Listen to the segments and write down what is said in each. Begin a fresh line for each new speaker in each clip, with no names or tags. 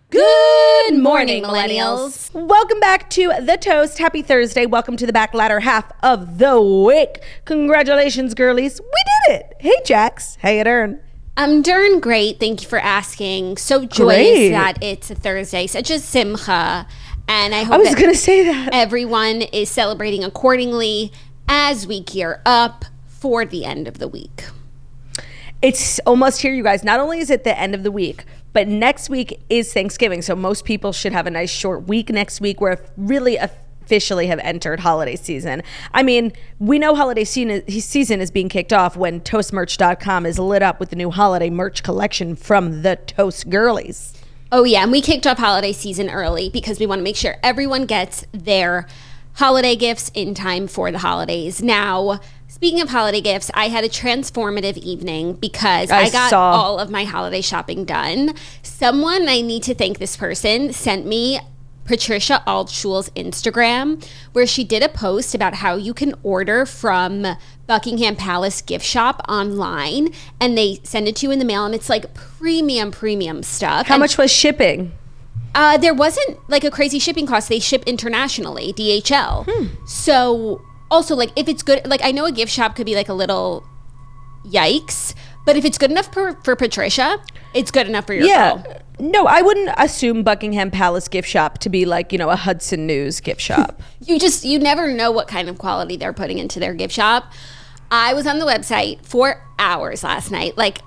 Good morning, millennials.
Welcome back to The Toast. Happy Thursday. Welcome to the back latter half of the week. Congratulations, girlies. We did it. Hey, Jax. How you doing?
I'm doing great. Thank you for asking. So joyous that it's a Thursday. Such a simcha. And I hope everyone is celebrating accordingly as we gear up for the end of the week.
It's almost here, you guys. Not only is it the end of the week, but next week is Thanksgiving. So most people should have a nice short week next week. We're really officially have entered holiday season. I mean, we know holiday season is being kicked off when toastmerch.com is lit up with the new holiday merch collection from the Toast Girlies.
Oh yeah, and we kicked off holiday season early because we want to make sure everyone gets their holiday gifts in time for the holidays. Now, speaking of holiday gifts, I had a transformative evening because I got all of my holiday shopping done. Someone, I need to thank this person, sent me Patricia Altschul's Instagram, where she did a post about how you can order from Buckingham Palace gift shop online, and they send it to you in the mail, and it's like premium stuff.
How much was shipping?
There wasn't like a crazy shipping cost. They ship internationally, DHL. So also, like, if it's good, like, I know a gift shop could be like a little yikes, but if it's good enough for Patricia, it's good enough for your girl.
No, I wouldn't assume Buckingham Palace gift shop to be like, you know, a Hudson News gift shop.
You never know what kind of quality they're putting into their gift shop. I was on the website for hours last night. Like,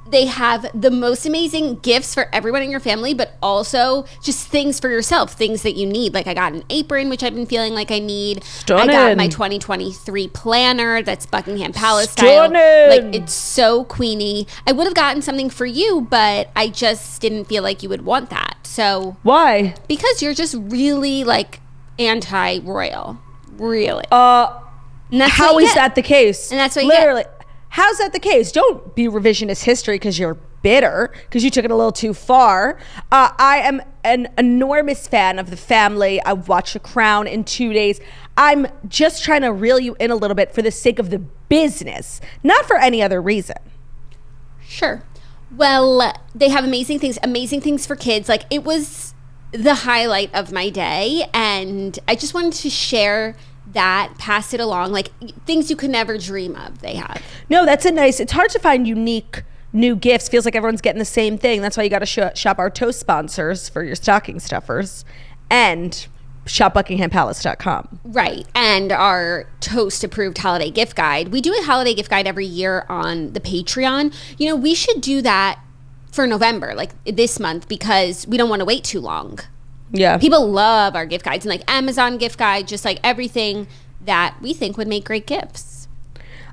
they have the most amazing gifts for everyone in your family, but also just things for yourself, things that you need. Like, I got an apron, which I've been feeling like I need.
Stunning.
I got my 2023 planner that's Buckingham Palace style. Like, it's so queenie. I would have gotten something for you, but I just didn't feel like you would want that. So
why?
Because you're just really like anti-royal, really.
How is that the case?
And that's what
literally. How's that the case? Don't be revisionist history because you're bitter, because you took it a little too far. I am an enormous fan of the family. I've watched The Crown in 2 days. I'm just trying to reel you in a little bit for the sake of the business, not for any other reason.
Sure. Well, they have amazing things for kids. Like, it was the highlight of my day, and I just wanted to share that, pass it along, like things you could never dream of they have.
No, it's hard to find unique new gifts. Feels like everyone's getting the same thing. That's why you got to shop our Toast sponsors for your stocking stuffers and shop buckinghampalace.com.
Right. And our Toast approved holiday gift guide. We do a holiday gift guide every year on the Patreon. You know, we should do that for November, like this month, because we don't want to wait too long.
Yeah.
People love our gift guides, and like Amazon gift guide, just like everything that we think would make great gifts.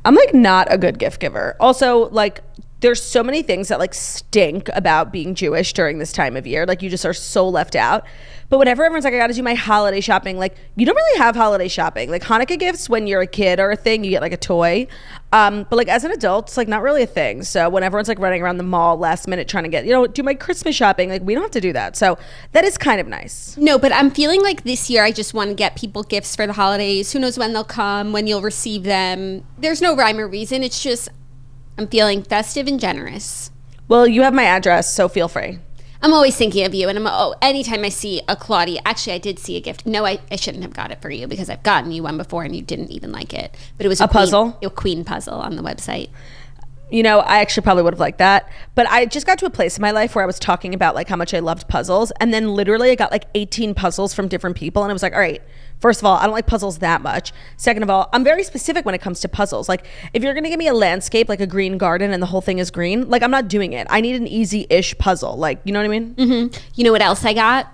I'm like not a good gift giver. Also, like, there's so many things that like stink about being Jewish during this time of year. Like, you just are so left out. But whenever everyone's like, I got to do my holiday shopping, like, you don't really have holiday shopping. Like, Hanukkah gifts when you're a kid are a thing. You get like a toy. But like as an adult, it's like not really a thing. So when everyone's like running around the mall last minute trying to get, do my Christmas shopping, like we don't have to do that. So that is kind of nice.
No, but I'm feeling like this year I just want to get people gifts for the holidays. Who knows when they'll come, when you'll receive them. There's no rhyme or reason. It's just I'm feeling festive and generous.
Well, you have my address, so feel free.
I'm always thinking of you, and anytime I see a Claudia, actually I did see a gift. No, I shouldn't have got it for you because I've gotten you one before and you didn't even like it. But it was a
puzzle?
A queen puzzle on the website.
I actually probably would have liked that. But I just got to a place in my life where I was talking about like how much I loved puzzles. And then literally I got like 18 puzzles from different people. And I was like, all right, first of all, I don't like puzzles that much. Second of all, I'm very specific when it comes to puzzles. Like, if you're going to give me a landscape, like a green garden and the whole thing is green, like I'm not doing it. I need an easy-ish puzzle. Like, you know what I mean?
Mm-hmm. You know what else I got?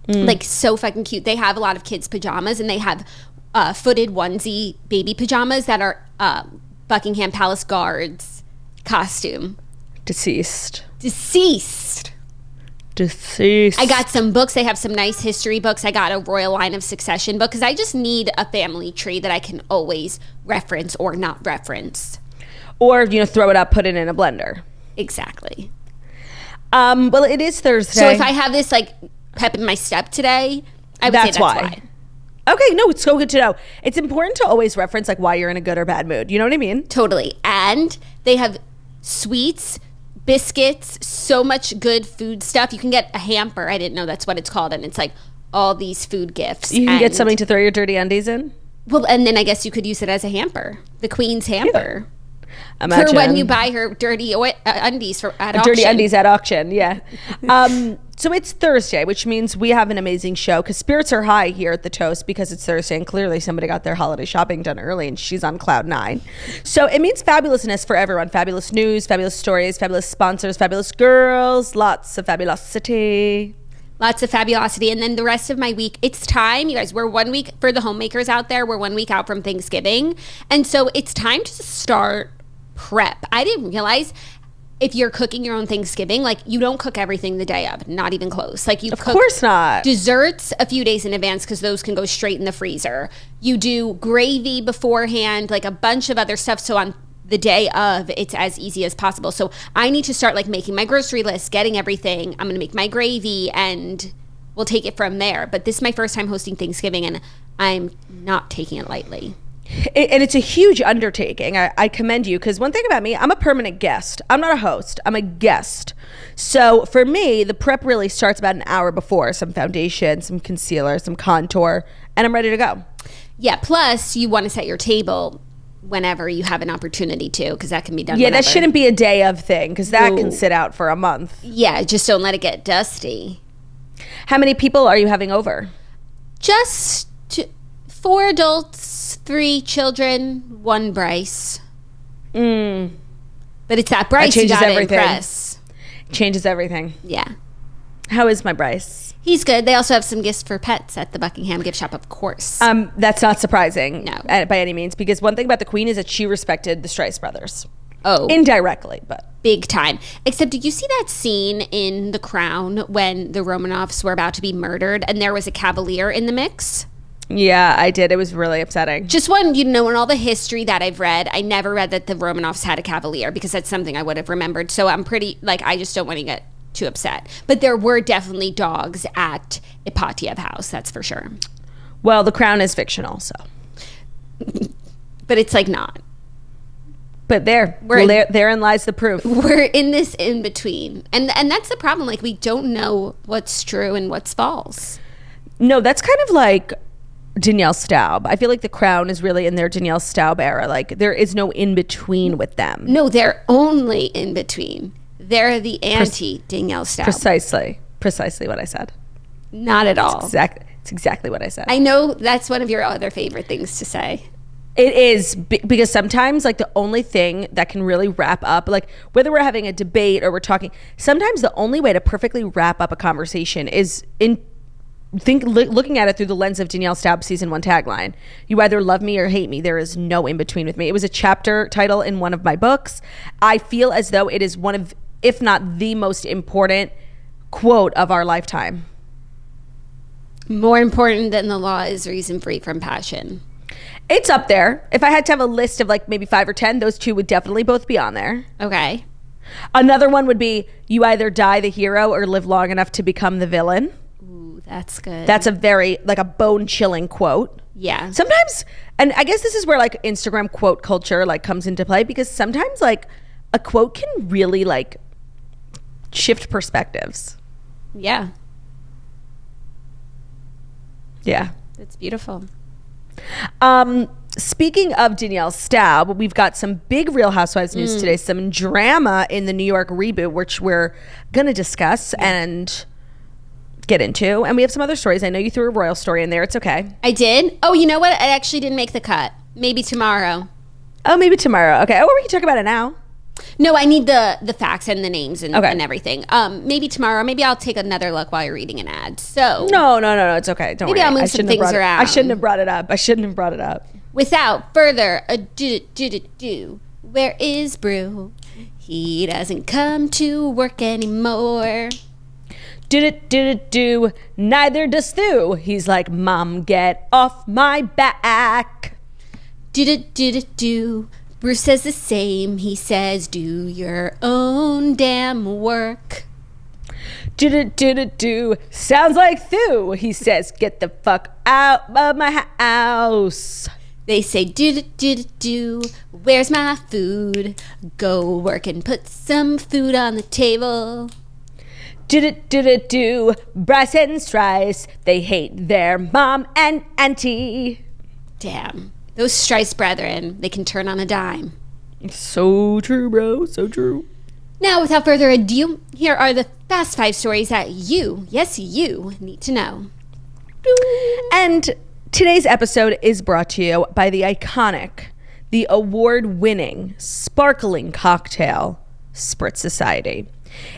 Like, so fucking cute. They have a lot of kids' pajamas, and they have footed onesie baby pajamas that are Buckingham Palace guards costume.
Deceased.
I got some books. They have some nice history books. I got a Royal Line of Succession book because I just need a family tree that I can always reference or not reference.
Or, throw it up, put it in a blender.
Exactly.
Well, it is Thursday.
So if I have this like pep in my step today, I would say that's why.
Okay, no, it's so good to know. It's important to always reference like why you're in a good or bad mood. You know what I mean?
Totally. And they have sweets, biscuits, so much good food stuff. You can get a hamper. I didn't know that's what it's called. And it's like all these food gifts.
You can get something to throw your dirty undies in?
Well, and then I guess you could use it as a hamper. The Queen's hamper.
Imagine.
For when you buy her dirty undies at auction.
Dirty undies at auction, yeah. So it's Thursday, which means we have an amazing show because spirits are high here at the Toast because it's Thursday and clearly somebody got their holiday shopping done early and she's on cloud 9. So it means fabulousness for everyone. Fabulous news, fabulous stories, fabulous sponsors, fabulous girls, lots of fabulosity.
Lots of fabulosity. And then the rest of my week, it's time, you guys, we're 1 week, for the homemakers out there, we're 1 week out from Thanksgiving. And so it's time to start prep. I didn't realize if you're cooking your own Thanksgiving, like you don't cook everything the day of, not even close. Like you
of
cook
course not.
Desserts a few days in advance because those can go straight in the freezer. You do gravy beforehand, like a bunch of other stuff. So on the day of, it's as easy as possible. So I need to start like making my grocery list, getting everything. I'm going to make my gravy and we'll take it from there. But this is my first time hosting Thanksgiving and I'm not taking it lightly.
And it's a huge undertaking. I commend you because one thing about me, I'm a permanent guest. I'm not a host. I'm a guest. So for me, the prep really starts about an hour before. Some foundation, some concealer, some contour, and I'm ready to go.
Yeah, plus you want to set your table whenever you have an opportunity to because that can be done
whenever. That shouldn't be a day of thing because that can sit out for a month.
Yeah, just don't let it get dusty.
How many people are you having over?
Just 4 adults, 3 children, 1 Bryce. But it's that Bryce you gotta impress.
Changes everything.
Yeah.
How is my Bryce?
He's good. They also have some gifts for pets at the Buckingham gift shop, of course.
That's not surprising.
No.
By any means, because one thing about the Queen is that she respected the Strice brothers.
Oh.
Indirectly, but.
Big time. Except, did you see that scene in The Crown when the Romanovs were about to be murdered and there was a Cavalier in the mix?
Yeah, I did. It was really upsetting.
Just one, in all the history that I've read, I never read that the Romanovs had a Cavalier because that's something I would have remembered. So I'm pretty, I just don't want to get too upset. But there were definitely dogs at Ipatiev House, that's for sure.
Well, The Crown is fictional, so.
But it's not.
But therein lies the proof.
We're in this in between. And that's the problem. We don't know what's true and what's false.
No, that's kind of like Danielle Staub. I feel like The Crown is really in their Danielle Staub era. There is no in-between with them.
No, they're only in between. They're the anti-Danielle Staub.
Precisely what I said.
Not at all.
It's exactly what I said.
I know that's one of your other favorite things to say.
It is, because sometimes the only thing that can really wrap up, whether we're having a debate or we're talking, sometimes the only way to perfectly wrap up a conversation is looking at it through the lens of Danielle Staub's season 1 tagline. You either love me or hate me. There is no in between with me. It was a chapter title in one of my books. I feel as though it is one of, if not the most important quote of our lifetime.
More important than the law is reason free from passion.
It's up there. If I had to have a list of maybe 5 or 10, those 2 would definitely both be on there.
Okay.
Another one would be, you either die the hero or live long enough to become the villain.
Ooh, that's good.
That's a very, a bone-chilling quote.
Yeah.
Sometimes, and I guess this is where Instagram quote culture comes into play, because sometimes a quote can really shift perspectives.
Yeah.
Yeah.
That's beautiful.
Speaking of Danielle Staub, we've got some big Real Housewives news today, some drama in the New York reboot, which we're going to discuss and get into. And we have some other stories. I know you threw a royal story in there. It's okay.
I did? Oh, you know what? It actually didn't make the cut. Maybe tomorrow.
Oh, maybe tomorrow. Okay. Or we can talk about it now.
No, I need the facts and the names and everything. Maybe tomorrow. Maybe I'll take another look while you're reading an ad. So
No. It's okay. Don't worry.
Maybe I'll move some things around.
I shouldn't have brought it up.
Without further ado, where is Brew? He doesn't come to work anymore.
Do. Neither does Stu. He's like, Mom, get off my back.
Do. Bruce says the same. He says, do your own damn work.
Do. Sounds like Thu. He says, get the fuck out of my house.
They say, do, where's my food? Go work and put some food on the table.
Do, Bryce and Strice, they hate their mom and auntie.
Damn. Those Strice brethren, they can turn on a dime.
So true, bro. So true.
Now, without further ado, here are the fast 5 stories that you, yes, you, need to know.
And today's episode is brought to you by the iconic, the award-winning, sparkling cocktail, Spritz Society.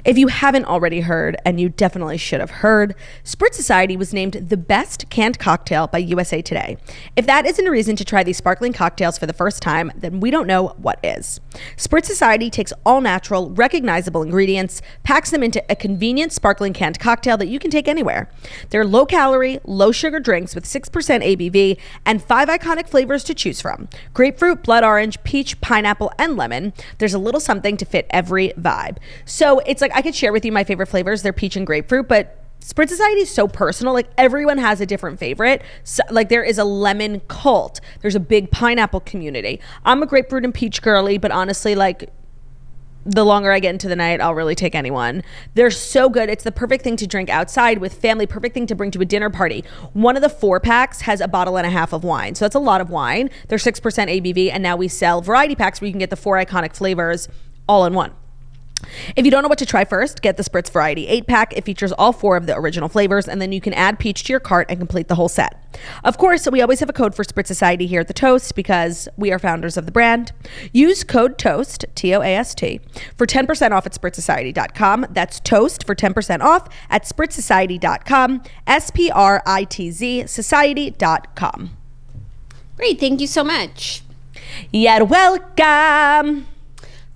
If you haven't already heard, and you definitely should have heard, Spritz Society was named the best canned cocktail by USA Today. If that isn't a reason to try these sparkling cocktails for the first time, then we don't know what is. Spritz Society takes all natural, recognizable ingredients, packs them into a convenient sparkling canned cocktail that you can take anywhere. They're low-calorie, low-sugar drinks with 6% ABV and 5 iconic flavors to choose from: grapefruit, blood orange, peach, pineapple, and lemon. There's a little something to fit every vibe. So it's like I could share with you my favorite flavors. They're peach and grapefruit, but Spritz Society is so personal. Like everyone has a different favorite. So, like there is a lemon cult. There's a big pineapple community. I'm a grapefruit and peach girly, but honestly, like the longer I get into the night, I'll really take anyone. They're so good. It's the perfect thing to drink outside with family, perfect thing to bring to a dinner party. One of the 4 packs has a bottle and a half of wine. So that's a lot of wine. They're 6% ABV, and now we sell variety packs where you can get the 4 iconic flavors all in one. If you don't know what to try first, get the Spritz Variety 8-pack. It features all 4 of the original flavors, and then you can add peach to your cart and complete the whole set. Of course, we always have a code for Spritz Society here at The Toast because we are founders of the brand. Use code TOAST, T-O-A-S-T, for 10% off at spritzsociety.com. That's TOAST for 10% off at spritzsociety.com, S-P-R-I-T-Z, society.com.
Great, thank you so much.
You're welcome.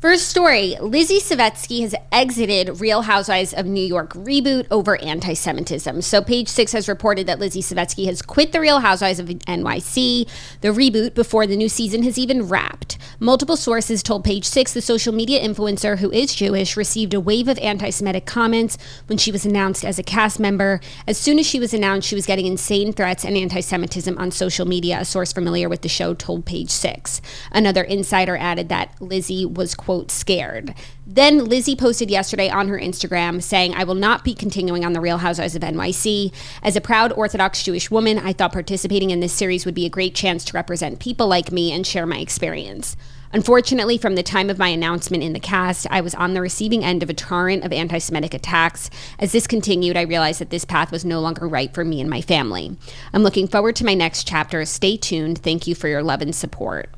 First story, Lizzy Savetsky has exited Real Housewives of New York reboot over anti-Semitism. So Page Six has reported that Lizzy Savetsky has quit the Real Housewives of NYC, the reboot, before the new season has even wrapped. Multiple sources told Page Six the social media influencer, who is Jewish, received a wave of anti-Semitic comments when she was announced as a cast member. As soon as she was announced, she was getting insane threats and anti-Semitism on social media, a source familiar with the show told Page Six. Another insider added that Lizzy was, quote, scared. Then Lizzy posted yesterday on her Instagram saying, "I will not be continuing on the Real Housewives of NYC. As a proud Orthodox Jewish woman, I thought participating in this series would be a great chance to represent people like me and share my experience. Unfortunately, from the time of my announcement in the cast, I was on the receiving end of a torrent of anti-Semitic attacks. As this continued, I realized that this path was no longer right for me and my family. I'm looking forward to my next chapter. Stay tuned. Thank you for your love and support."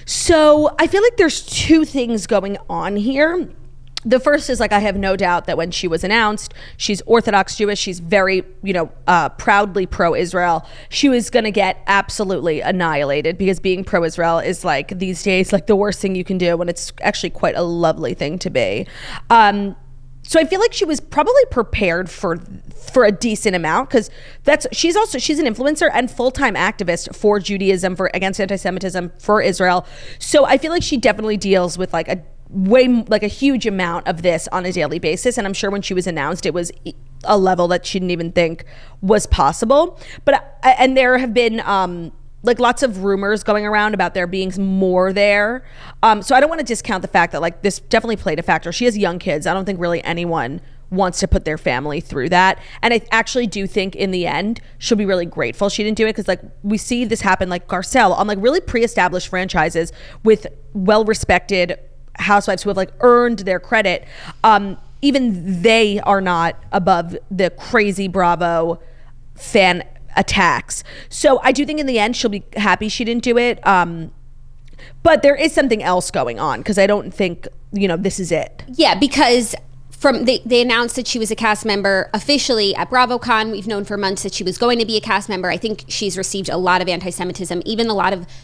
So I feel like there's 2 things going on here. The first is, like, I have no doubt that when she was announced, she's Orthodox Jewish. She's very, proudly pro-Israel. She was going to get absolutely annihilated because being pro-Israel is, like, these days, like, the worst thing you can do when it's actually quite a lovely thing to be. So I feel like she was probably prepared for a decent amount because she's an influencer and full-time activist for Judaism, against anti-Semitism, for Israel. So I feel like she definitely deals with like a huge amount of this on a daily basis. And I'm sure when she was announced, it was a level that she didn't even think was possible. And there have been like lots of rumors going around about there being more there. So I don't want to discount the fact that like this definitely played a factor. She has young kids. I don't think really anyone wants to put their family through that. And I actually do think in the end, she'll be really grateful she didn't do it because like we see this happen like Garcelle on like really pre-established franchises with well-respected housewives who have like earned their credit. Even they are not above the crazy Bravo fan attacks. So I do think in the end she'll be happy she didn't do it. But there is something else going on because I don't think, this is it.
Yeah, because they announced that she was a cast member officially at BravoCon. We've known for months that she was going to be a cast member. I think she's received a lot of anti-Semitism, even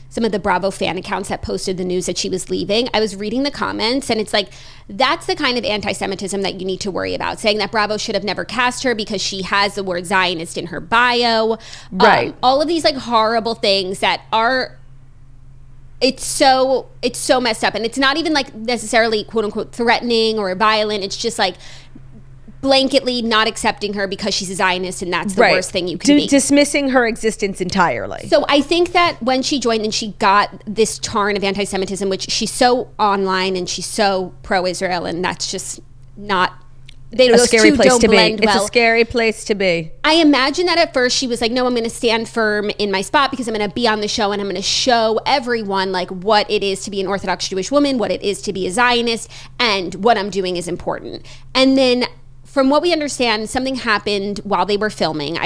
some of the Bravo fan accounts that posted the news that she was leaving. I was reading the comments and it's like, that's the kind of anti-Semitism that you need to worry about. Saying that Bravo should have never cast her because she has the word Zionist in her bio.
Right.
All of these like horrible things that are... It's so messed up, and it's not even like necessarily quote unquote threatening or violent. It's just like blanketly not accepting her because she's a Zionist, and that's the worst thing you can be.
Dismissing her existence entirely.
So I think that when she joined and she got this tarn of anti-Semitism, which she's so online and she's so pro-Israel, and that's just not...
a scary place to be. It's a scary place to be.
I imagine that at first she was like, no, I'm going to stand firm in my spot because I'm going to be on the show and I'm going to show everyone like what it is to be an Orthodox Jewish woman, what it is to be a Zionist, and what I'm doing is important. And then from what we understand, something happened while they were filming.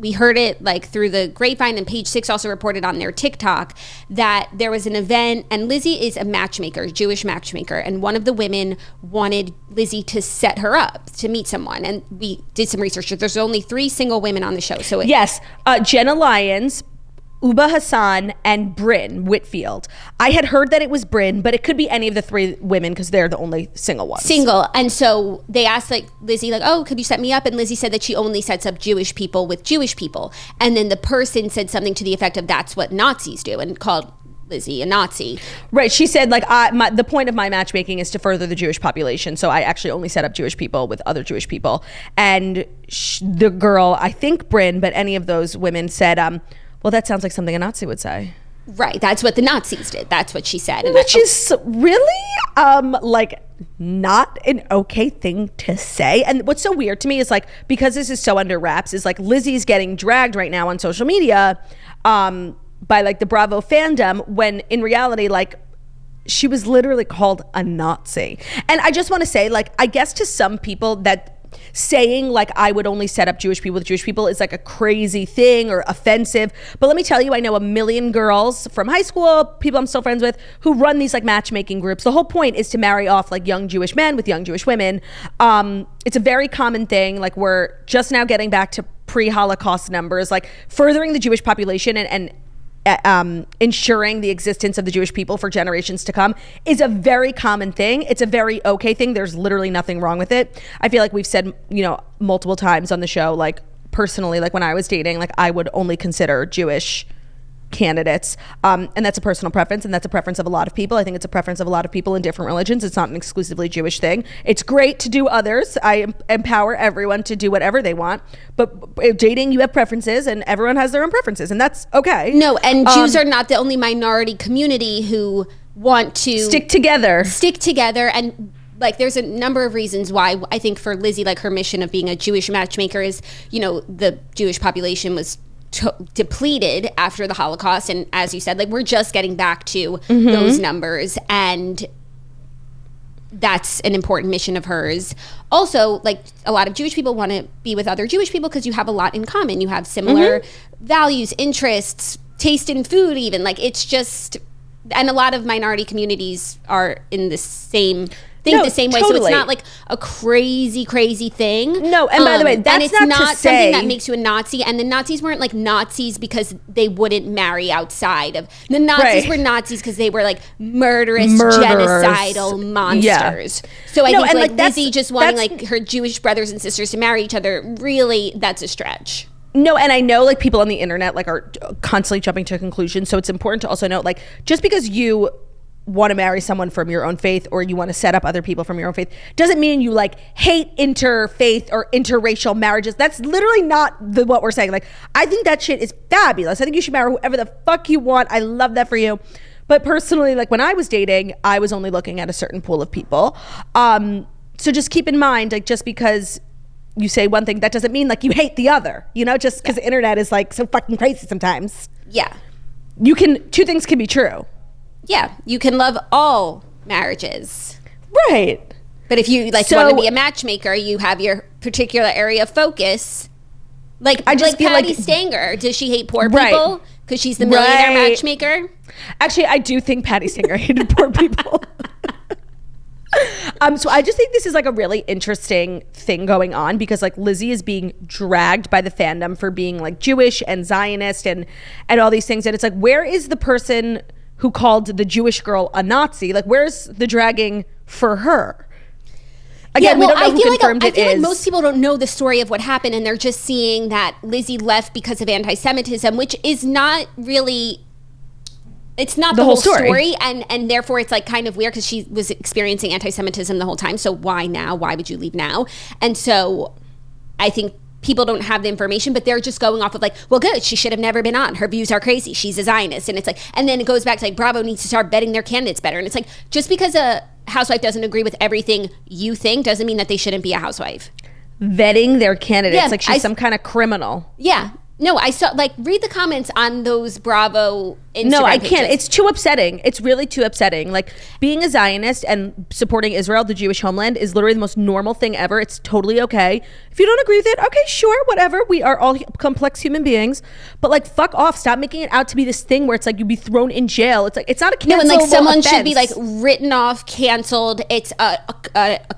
We heard it like through the grapevine, and Page Six also reported on their TikTok that there was an event, and Lizzy is a matchmaker, Jewish matchmaker, and one of the women wanted Lizzy to set her up to meet someone, and we did some research. There's only 3 single women on the show, so
yes, Jenna Lyons, Uba Hassan, and Bryn Whitfield. I had heard that it was Bryn, but it could be any of the 3 women because they're the only single ones.
And so they asked like Lizzy, like, oh, could you set me up? And Lizzy said that she only sets up Jewish people with Jewish people. And then the person said something to the effect of, that's what Nazis do, and called Lizzy a Nazi.
Right. She said like, the point of my matchmaking is to further the Jewish population. So I actually only set up Jewish people with other Jewish people. And the girl, I think Bryn, but any of those women said, well, that sounds like something a Nazi would say.
Right. That's what the Nazis did. That's what she said. And
which is really like not an okay thing to say. And what's so weird to me is like, because this is so under wraps, is like Lizzy's getting dragged right now on social media by like the Bravo fandom, when in reality, like, she was literally called a Nazi. And I just want to say, like, I guess to some people that saying like I would only set up Jewish people with Jewish people is like a crazy thing or offensive, but let me tell you, I know a million girls from high school, people I'm still friends with, who run these like matchmaking groups. The whole point is to marry off like young Jewish men with young Jewish women. It's a very common thing. Like, we're just now getting back to pre-Holocaust numbers, like furthering the Jewish population and ensuring the existence of the Jewish people for generations to come is a very common thing. It's a very okay thing. There's literally nothing wrong with it. I feel like we've said, multiple times on the show, like personally, like when I was dating, like I would only consider Jewish candidates, and that's a personal preference, and that's a preference of a lot of people. I think it's a preference of a lot of people in different religions. It's not an exclusively Jewish thing. It's great to do others. I empower everyone to do whatever they want, but dating, you have preferences, and everyone has their own preferences, and that's okay.
No, and Jews are not the only minority community who want to
stick together,
and like there's a number of reasons why I think for Lizzy, like her mission of being a Jewish matchmaker is, the Jewish population was depleted after the Holocaust, and as you said, like we're just getting back to those numbers, and that's an important mission of hers. Also, like a lot of Jewish people want to be with other Jewish people because you have a lot in common. You have similar values, interests, taste in food, even. Like it's just, and a lot of minority communities are in the same the same way,
totally.
So it's not like a crazy thing.
No, and by the way, that's
and it's not
to say
something that makes you a Nazi. And the Nazis weren't like Nazis because they wouldn't marry outside of the Nazis. Were Nazis because they were like murderous, genocidal monsters. Yeah. So I think like Lizzy just wanting like her Jewish brothers and sisters to marry each other, really, that's a stretch.
No, and I know like people on the internet like are constantly jumping to conclusions. So it's important to also note, like, just because you want to marry someone from your own faith or you want to set up other people from your own faith doesn't mean you like hate interfaith or interracial marriages. That's literally not what we're saying. Like, I think that shit is fabulous. I think you should marry whoever the fuck you want. I love that for you. But personally, like when I was dating, I was only looking at a certain pool of people. So just keep in mind, like, just because you say one thing, that doesn't mean like you hate the other, just because the internet is like so fucking crazy sometimes.
Yeah.
Two things can be true.
Yeah, you can love all marriages.
Right.
But if you want to be a matchmaker, you have your particular area of focus. Like Patty Stanger. Does she hate poor people? Because she's the millionaire matchmaker?
Actually, I do think Patty Stanger hated poor people. So I just think this is like a really interesting thing going on, because like Lizzy is being dragged by the fandom for being like Jewish and Zionist and all these things. And it's like, where is the person who called the Jewish girl a Nazi? Like, where's the dragging for her? Again, we don't know who confirmed it is.
I feel like most people don't know the story of what happened, and they're just seeing that Lizzy left because of anti-Semitism, which is not really It's not the whole story. And therefore it's like kind of weird because she was experiencing anti-Semitism the whole time. So why now? Why would you leave now? And so I think people don't have the information, but they're just going off of like, well, good, she should have never been on. Her views are crazy. She's a Zionist. And it's like, and then it goes back to like, Bravo needs to start vetting their candidates better. And it's like, just because a housewife doesn't agree with everything you think doesn't mean that they shouldn't be a housewife.
Vetting their candidates, like she's some kind of criminal.
Yeah. No, I saw, like, read the comments on those Bravo Instagram
No, I can't.
pages.
It's too upsetting. It's really too upsetting. Like, being a Zionist and supporting Israel, the Jewish homeland, is literally the most normal thing ever. It's totally okay. If you don't agree with it, okay, sure, whatever. We are all complex human beings. But, like, fuck off. Stop making it out to be this thing where it's like you'd be thrown in jail. It's like, it's not a cancelable
No, and, like, someone
offense.
should be, like, written off, canceled. It's a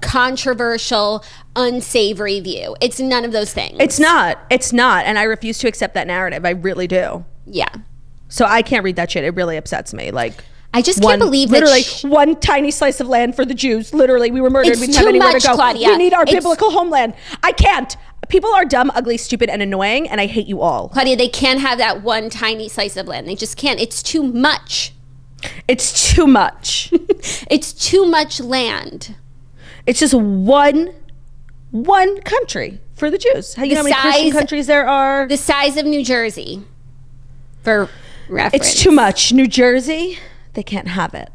controversial, unsavory view. It's none of those things.
It's not. It's not. And I refuse to accept that narrative. I really do.
Yeah.
So I can't read that shit. It really upsets me. Like,
I just can't believe that
literally one tiny slice of land for the Jews. Literally, we were murdered. We didn't have anywhere to go.
Claudia.
We need our biblical homeland. I can't. People are dumb, ugly, stupid, and annoying, and I hate you all.
Claudia, they can't have that one tiny slice of land. They just can't. It's too much.
It's too much.
It's too much land.
It's just one country for the Jews. You know how many Christian countries there are?
The size of New Jersey, for reference.
It's too much. New Jersey, they can't have it.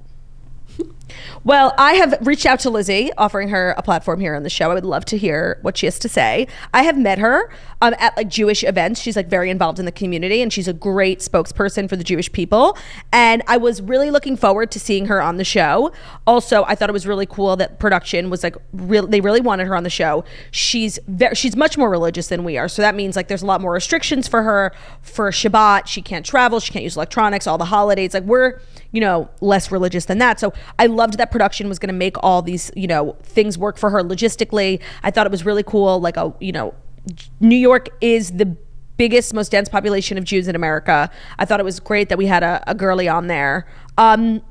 Well, I have reached out to Lizzy, offering her a platform here on the show. I would love to hear what she has to say. I have met her at like Jewish events. She's like very involved in the community, and she's a great spokesperson for the Jewish people. And I was really looking forward to seeing her on the show. Also, I thought it was really cool that production was like they really wanted her on the show. She's much more religious than we are, so that means like there's a lot more restrictions for her for Shabbat. She can't travel. She can't use electronics. All the holidays, like we're less religious than that. So I loved that production was going to make all these, things work for her logistically. I thought it was really cool. Like, New York is the biggest, most dense population of Jews in America. I thought it was great that we had a girly on there. And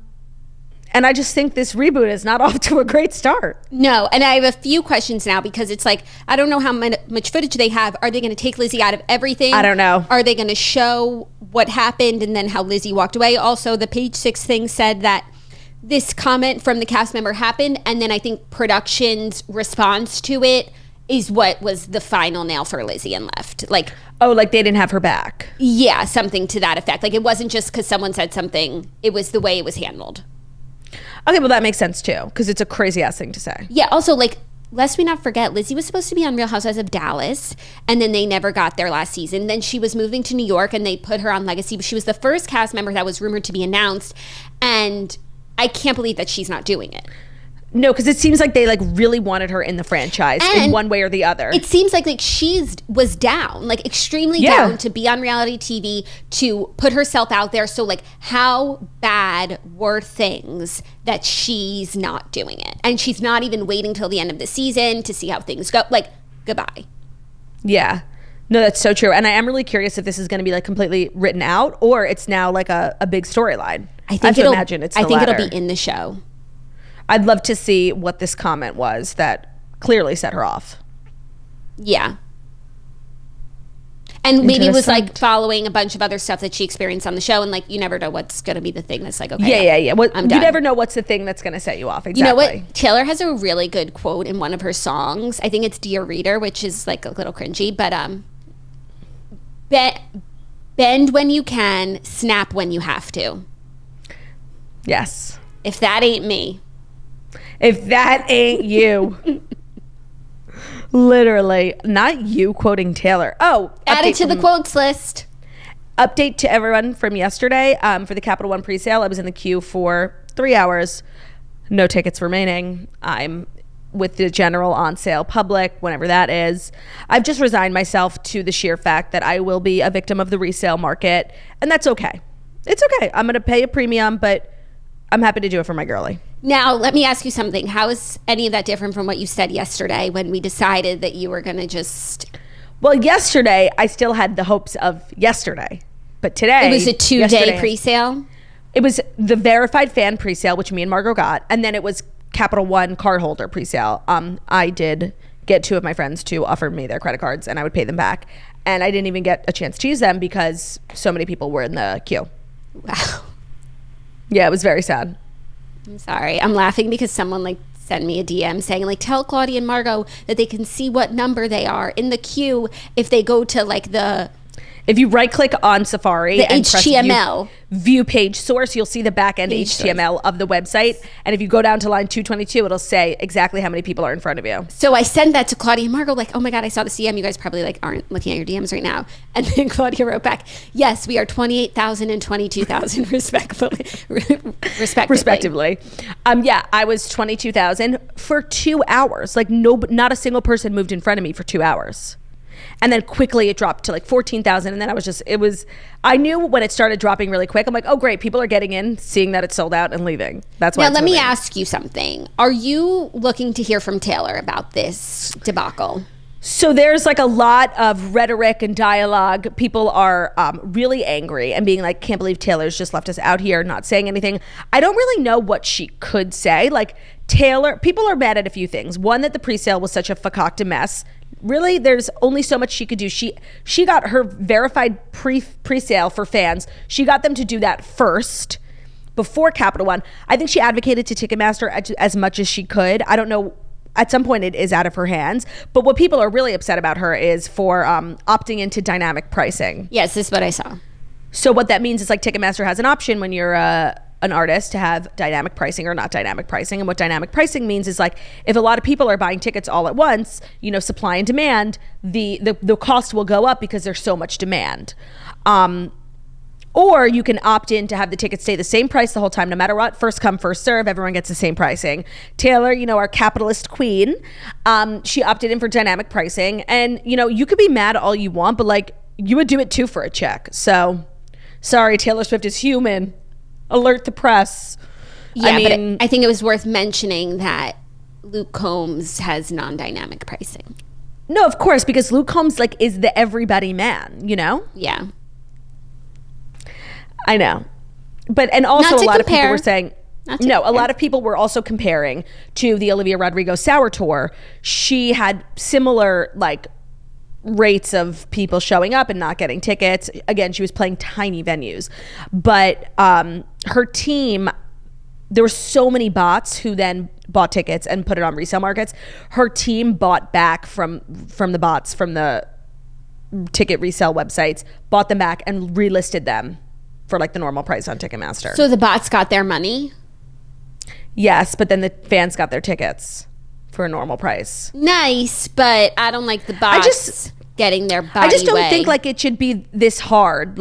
I just think this reboot is not off to a great start.
No, and I have a few questions now because it's like, I don't know how much footage they have. Are they going to take Lizzy out of everything?
I don't know.
Are they going to show what happened and then how Lizzy walked away? Also, the Page Six thing said that this comment from the cast member happened, and then I think production's response to it is what was the final nail for Lizzy and left. Like,
oh, like they didn't have her back.
Yeah, something to that effect. Like, it wasn't just because someone said something. It was the way it was handled.
Okay, well, that makes sense too, because it's a crazy ass thing to say.
Yeah, also, like, lest we not forget, Lizzy was supposed to be on Real Housewives of Dallas, and then they never got there last season. Then she was moving to New York, and they put her on Legacy. She was the first cast member that was rumored to be announced, and I can't believe that she's not doing it.
No, because it seems like they like really wanted her in the franchise in one way or the other.
It seems like she's was down, like extremely down to be on reality TV, to put herself out there. So like, how bad were things that she's not doing it? And she's not even waiting till the end of the season to see how things go. Like, goodbye.
Yeah. No, that's so true. And I am really curious if this is going to be like completely written out or it's now like a big storyline.
I think it'll be in the show.
I'd love to see what this comment was that clearly set her off.
Yeah. And maybe it was like following a bunch of other stuff that she experienced on the show, and like you never know what's going to be the thing that's like, okay,
yeah. You never know what's the thing that's going to set you off. Exactly.
You know what? Taylor has a really good quote in one of her songs. I think it's "Dear Reader," which is like a little cringy, but bend when you can, snap when you have to.
Yes.
If that ain't me.
If that ain't you. Literally. Not you quoting Taylor. Oh.
Add it to the quotes list.
Update to everyone from yesterday. For the Capital One presale, I was in the queue for 3 hours. No tickets remaining. I'm with the general on sale public, whenever that is. I've just resigned myself to the sheer fact that I will be a victim of the resale market. And that's okay. It's okay. I'm going to pay a premium, but I'm happy to do it for my girlie.
Now, let me ask you something. How is any of that different from what you said yesterday when we decided that you were going to just...
Well, yesterday, I still had the hopes of yesterday. But today...
It was a 2-day pre-sale?
It was the verified fan pre-sale, which me and Margot got. And then it was Capital One cardholder pre-sale. I did get 2 of my friends to offer me their credit cards, and I would pay them back. And I didn't even get a chance to use them because so many people were in the queue.
Wow.
Yeah, it was very sad.
I'm sorry. I'm laughing because someone like sent me a DM saying like, tell Claudia and Margot that they can see what number they are in the queue if they go to like
if you right click on Safari
the
and
HTML.
press view page source, you'll see the back end
Page
HTML of the website. And if you go down to line 222, it'll say exactly how many people are in front of you.
So I sent that to Claudia and Margot, like, oh my God, I saw the DM. You guys probably like aren't looking at your DMs right now. And then Claudia wrote back, yes, we are 28,000 and 22,000 respectively. Yeah, I was 22,000 for 2 hours. Like not a single person moved in front of me for 2 hours. And then quickly it dropped to like 14,000. And then I knew when it started dropping really quick, I'm like, oh great, people are getting in, seeing that it's sold out and leaving. That's why. Now let me ask you something. Are you looking to hear from Taylor about this debacle?
So there's like a lot of rhetoric and dialogue. People are really angry and being like, can't believe Taylor's just left us out here not saying anything. I don't really know what she could say. Like Taylor, people are mad at a few things. One, that the pre-sale was such a fakakta mess. Really, there's only so much she could do. She got her verified pre-sale for fans. She got them to do that first before Capital One. I think she advocated to Ticketmaster as much as she could. I don't know. At some point, it is out of her hands. But what people are really upset about her is for opting into dynamic pricing.
Yes, this is what I saw.
So what that means is like Ticketmaster has an option when you're an artist to have dynamic pricing or not dynamic pricing. And what dynamic pricing means is like if a lot of people are buying tickets all at once, supply and demand, the cost will go up because there's so much demand. Or you can opt in to have the tickets stay the same price the whole time, no matter what. First come, first serve. Everyone gets the same pricing. Taylor, our capitalist queen, she opted in for dynamic pricing. And, you could be mad all you want, but like you would do it too for a check. So sorry, Taylor Swift is human. Alert the press.
Yeah, but I think it was worth mentioning that Luke Combs has non-dynamic pricing.
No, of course, because Luke Combs is the everybody man,
Yeah.
I know. But, and also a lot of people were saying, a
compare.
lot of people were also comparing to the Olivia Rodrigo Sour Tour. She had similar, rates of people showing up and not getting tickets. Again, she was playing tiny venues. But her team, there were so many bots who then bought tickets and put it on resale markets. Her team bought back from the bots, from the ticket resale websites, bought them back and relisted them for the normal price on Ticketmaster.
So the bots got their money?
Yes, but then the fans got their tickets for a normal price.
Nice, but I don't like the bots getting their body
I just don't
way.
think it should be this hard.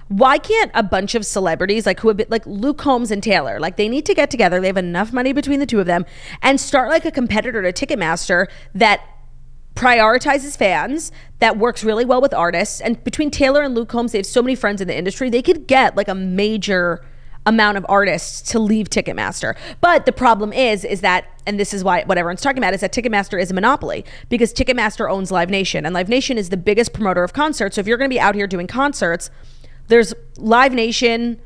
Why can't a bunch of celebrities who have been Luke Combs and Taylor, they need to get together, they have enough money between the two of them, and start a competitor to Ticketmaster that prioritizes fans, that works really well with artists. And between Taylor and Luke Combs, they have so many friends in the industry, they could get a major amount of artists to leave Ticketmaster. But the problem is that, and this is what everyone's talking about, is that Ticketmaster is a monopoly because Ticketmaster owns Live Nation, and Live Nation is the biggest promoter of concerts. So if you're going to be out here doing concerts, there's Live Nation,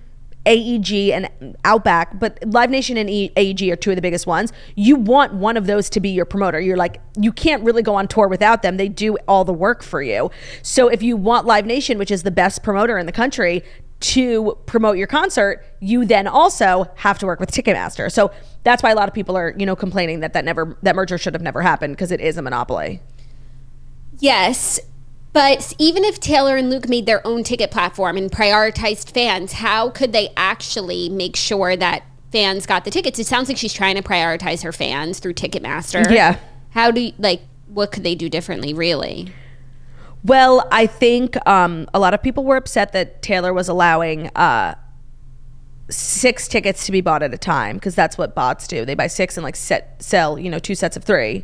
AEG, and Outback, but Live Nation and AEG are two of the biggest ones. You want one of those to be your promoter. You can't really go on tour without them. They do all the work for you. So if you want Live Nation, which is the best promoter in the country, to promote your concert, you then also have to work with Ticketmaster. So that's why a lot of people are, complaining that merger should have never happened, because it is a monopoly.
Yes, but even if Taylor and Luke made their own ticket platform and prioritized fans, how could they actually make sure that fans got the tickets? It sounds like she's trying to prioritize her fans through Ticketmaster.
Yeah.
How do you, what could they do differently, really?
Well, I think a lot of people were upset that Taylor was allowing 6 tickets to be bought at a time, because that's what bots do. They buy 6 and sell 2 sets of 3.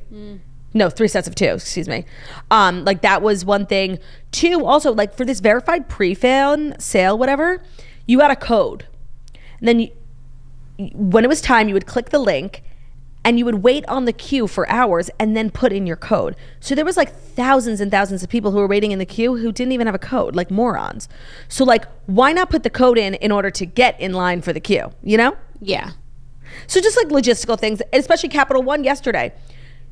No, 3 sets of 2, excuse me. That was one thing. 2, also, for this verified pre-fan sale, whatever, you got a code. And then when it was time, you would click the link and you would wait on the queue for hours and then put in your code. So there was thousands and thousands of people who were waiting in the queue who didn't even have a code, morons. So why not put the code in order to get in line for the queue,
Yeah.
So just logistical things, especially Capital One yesterday.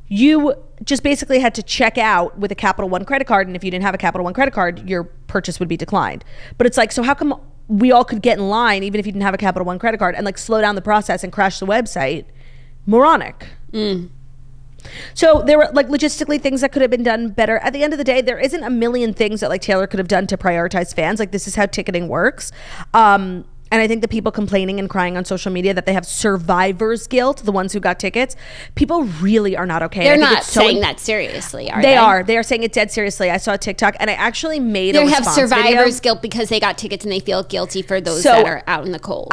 You just basically had to check out with a Capital One credit card, and if you didn't have a Capital One credit card, your purchase would be declined. But it's so how come we all could get in line, even if you didn't have a Capital One credit card, and like slow down the process and crash the website. Moronic. So there were like logistically things that could have been done better. At the end of the day, there isn't a million things that like Taylor could have done to prioritize fans. Like, this is how ticketing works. And I think the people complaining and crying on social media that they have survivor's guilt, the ones who got tickets, people really are not okay.
They're not saying that seriously, are they?
They are. They are saying it dead seriously. I saw a TikTok, and I actually made a response
video. They have survivor's
video.
guilt because they got tickets and they feel guilty for those that are out in the cold.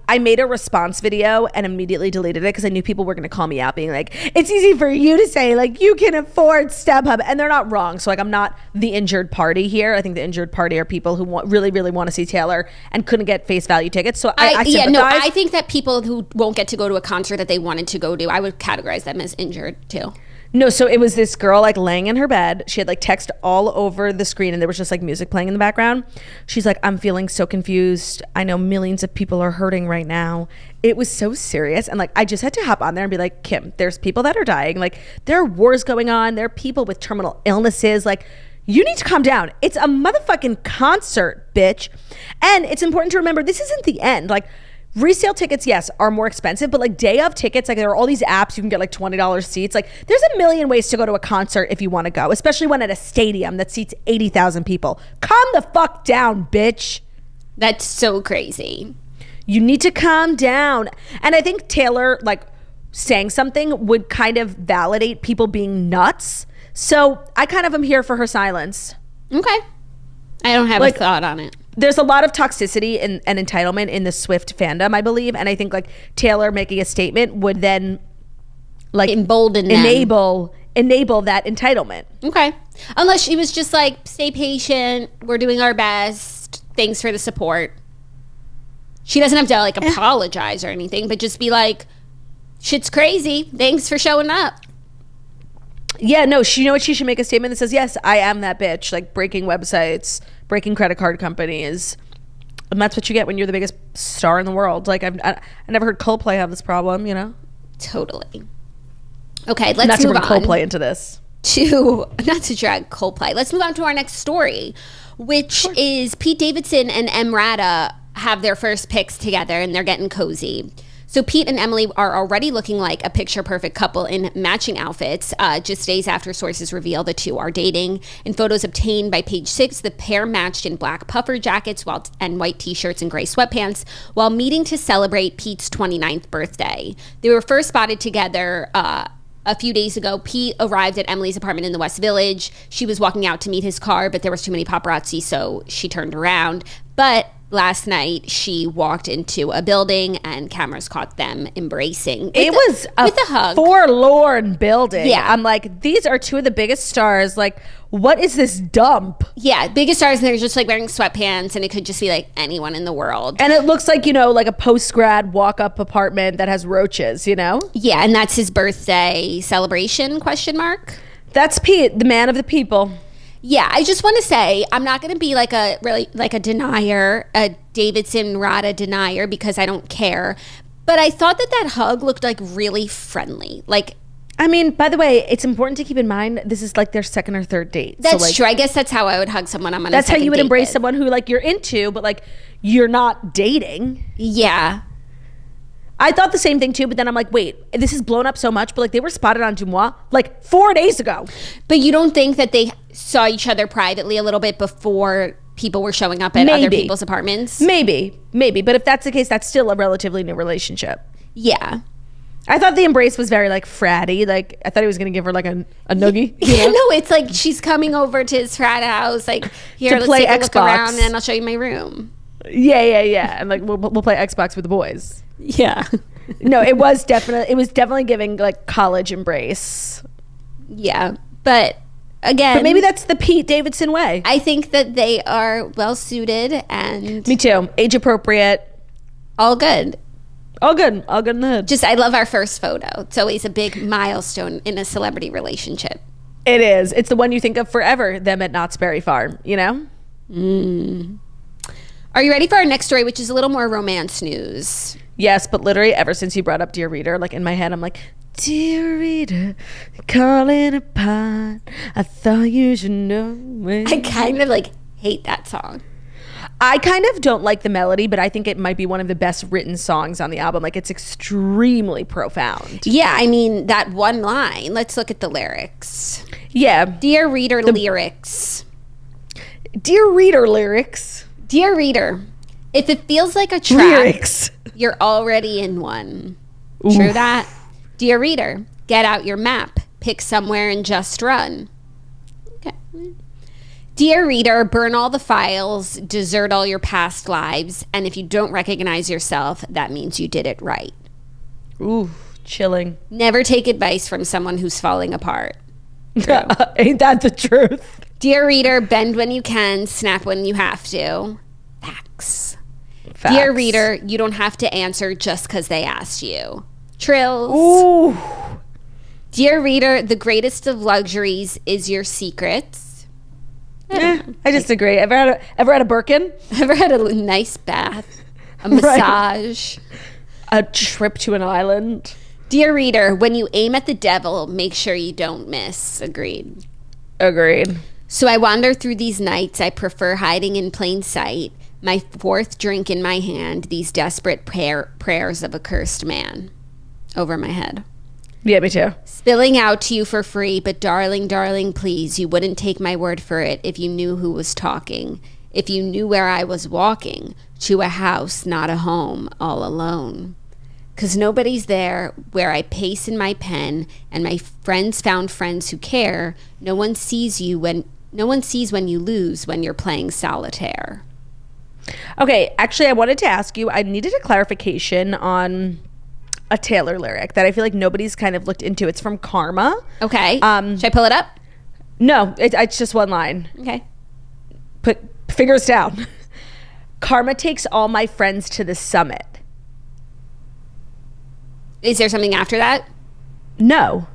I made a response video and immediately deleted it because I knew people were going to call me out being like, it's easy for you to say, like, you can afford StubHub. And they're not wrong. So, like, I'm not the injured party here. I think the injured party are people who really, really want to see Taylor and couldn't get face value tickets. So I sympathize.
I think that people who won't get to go to a concert that they wanted to go to, I would categorize them as injured too.
No, so it was this girl like laying in her bed. She had like text all over the screen and there was just like music playing in the background. She's like, I'm feeling so confused. I know millions of people are hurting right now. It was so serious. And like, I just had to hop on there and be like, Kim, there's people that are dying. Like, there are wars going on. There are people with terminal illnesses. Like, you need to calm down. It's a motherfucking concert, bitch. And it's important to remember, this isn't the end. Like, resale tickets, yes, are more expensive, but like day of tickets, like there are all these apps you can get like $20 seats. Like, there's a million ways to go to a concert if you want to go, especially when at a stadium that seats 80,000 people. Calm the fuck down, bitch.
That's so crazy.
You need to calm down. And I think Taylor, like, saying something would kind of validate people being nuts. So I kind of am here for her silence.
Okay. I don't have a thought on it.
There's a lot of toxicity and entitlement in the Swift fandom, I believe. And I think like Taylor making a statement would then like
embolden
enable that entitlement.
Okay. Unless she was just like, stay patient. We're doing our best. Thanks for the support. She doesn't have to like apologize or anything, but just be like, shit's crazy. Thanks for showing up.
Yeah, no, you know what? She should make a statement that says, yes, I am that bitch, like breaking websites, breaking credit card companies. And that's what you get when you're the biggest star in the world. Like, I never heard Coldplay have this problem, you know?
Totally. Okay, let's move on.
Not to bring Coldplay into this.
Not to drag Coldplay. Let's move on to our next story, which is Pete Davidson and Em Rata have their first pics together and they're getting cozy. So Pete and Emily are already looking like a picture-perfect couple in matching outfits. Just days after sources reveal the two are dating. In photos obtained by Page Six, the pair matched in black puffer jackets and white t-shirts and gray sweatpants while meeting to celebrate Pete's 29th birthday. They were first spotted together a few days ago. Pete arrived at Emily's apartment in the West Village. She was walking out to meet his car, but there was too many paparazzi, so she turned around. But last night, she walked into a building and cameras caught them embracing.
It was a
hug.
Forlorn building.
Yeah.
I'm like, these are two of the biggest stars. Like, what is this dump?
Yeah, biggest stars, and they're just like wearing sweatpants, and it could just be like anyone in the world.
And it looks like, you know, like a post-grad walk-up apartment that has roaches, you know?
Yeah, and that's his birthday celebration, ?
That's Pete, the man of the people.
Yeah, I just want to say I'm not going to be like a denier, a Davidson Rata denier, because I don't care. But I thought that hug looked like really friendly. Like,
I mean, by the way, it's important to keep in mind this is like their second or third date.
That's
so, like,
true. I guess that's how I would hug someone I'm on.
That's how you would embrace
with.
someone who like you're into, but like you're not dating.
Yeah.
I thought the same thing too, but then I'm like, wait, this is blown up so much, but like they were spotted on Dumois like 4 days ago.
But you don't think that they saw each other privately a little bit before people were showing up at other people's apartments?
Maybe. But if that's the case, that's still a relatively new relationship.
Yeah.
I thought the embrace was very like fratty. Like I thought he was going to give her like a noogie.
Yeah, no, it's like she's coming over to his frat house. Like, here, let's take a look around and I'll show you my room.
Yeah. And like we'll play Xbox with the boys.
Yeah.
No, it was definitely giving like college embrace.
Yeah. But again,
maybe that's the Pete Davidson way.
I think that they are well suited and
me too. Age appropriate.
All good.
All good in the hood.
Just, I love our first photo. It's always a big milestone in a celebrity relationship.
It is. It's the one you think of forever, them at Knott's Berry Farm, you know?
Are you ready for our next story, which is a little more romance news?
Yes, but literally ever since you brought up Dear Reader, like in my head, I'm like, Dear Reader, call it apart. I thought you should know it.
I kind of like hate that song.
I kind of don't like the melody, but I think it might be one of the best written songs on the album. Like, it's extremely profound.
Yeah, I mean, that one line. Let's look at the lyrics.
Yeah.
Dear reader, lyrics.
Dear reader, lyrics.
Dear reader, if it feels like a trap,
Lyrics.
You're already in one.
Oof.
True that? Dear reader, get out your map. Pick somewhere and just run. Okay. Dear reader, burn all the files, desert all your past lives, and if you don't recognize yourself, that means you did it right.
Ooh, chilling.
Never take advice from someone who's falling apart.
Ain't that the truth?
Dear reader, bend when you can, snap when you have to. Facts.
Facts.
Dear reader, you don't have to answer just because they asked you. Trills.
Ooh.
Dear reader, the greatest of luxuries is your secrets.
I disagree. Ever had a Birkin?
Ever had a nice bath? A massage?
A trip to an island?
Dear reader, when you aim at the devil, make sure you don't miss. Agreed.
Agreed.
So I wander through these nights. I prefer hiding in plain sight. My fourth drink in my hand. These desperate prayers of a cursed man. Over my head.
Yeah, me too.
Spilling out to you for free, but darling, darling, please, you wouldn't take my word for it if you knew who was talking. If you knew where I was walking. To a house, not a home, all alone. 'Cause nobody's there where I pace in my pen, and my friends found friends who care. No one sees when you lose when you're playing solitaire.
Okay, actually, I wanted to ask you, I needed a clarification on a Taylor lyric that I feel like nobody's kind of looked into. It's from Karma.
Okay. Should I pull it up?
No, it's just one line.
Okay.
Put fingers down. Karma takes all my friends to the summit.
Is there something after that?
No.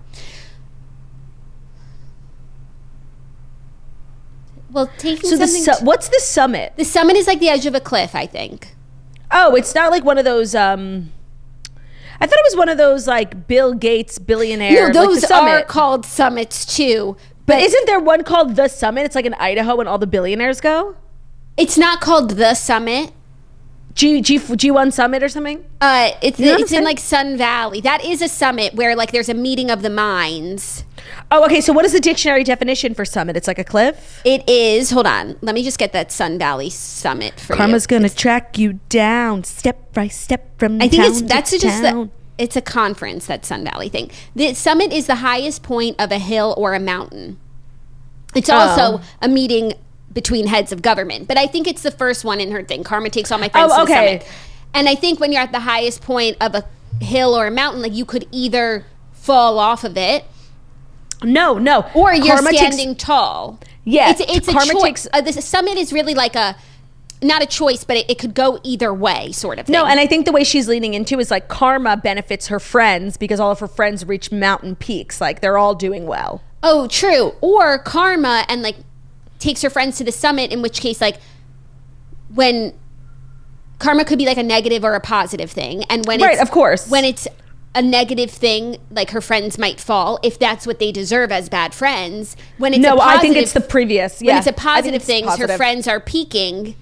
Well, taking
So
something...
what's the summit?
The summit is like the edge of a cliff, I think.
Oh, it's not like one of those... I thought it was one of those like Bill Gates billionaire.
No, those
like
are called summits too.
But isn't there one called the Summit? It's like in Idaho and all the billionaires go.
It's not called the Summit.
G1 Summit or something?
It's in like Sun Valley. That is a summit where like there's a meeting of the minds.
Oh, okay. So what is the dictionary definition for summit? It's like a cliff?
It is. Hold on. Let me just get that Sun Valley Summit for
Karma's gonna track you down step by step from
I think
town
that's
to
just
town.
It's a conference, that Sun Valley thing. The summit is the highest point of a hill or a mountain. It's also a meeting between heads of government. But I think it's the first one in her thing. Karma takes all my friends to the summit. And I think when you're at the highest point of a hill or a mountain, like you could either fall off of it.
No.
Or you're standing tall.
Yeah.
It's a choice. The summit is really like not a choice, but it could go either way sort of thing.
No, and I think the way she's leaning into is like karma benefits her friends because all of her friends reach mountain peaks. Like they're all doing well.
Oh, true. Or karma and like takes her friends to the summit, in which case like when karma could be like a negative or a positive thing. And when
right, of course.
When it's a negative thing, like her friends might fall if that's what they deserve as bad friends. When it's
I think it's the previous. Yeah.
When it's a positive thing, her friends are peaking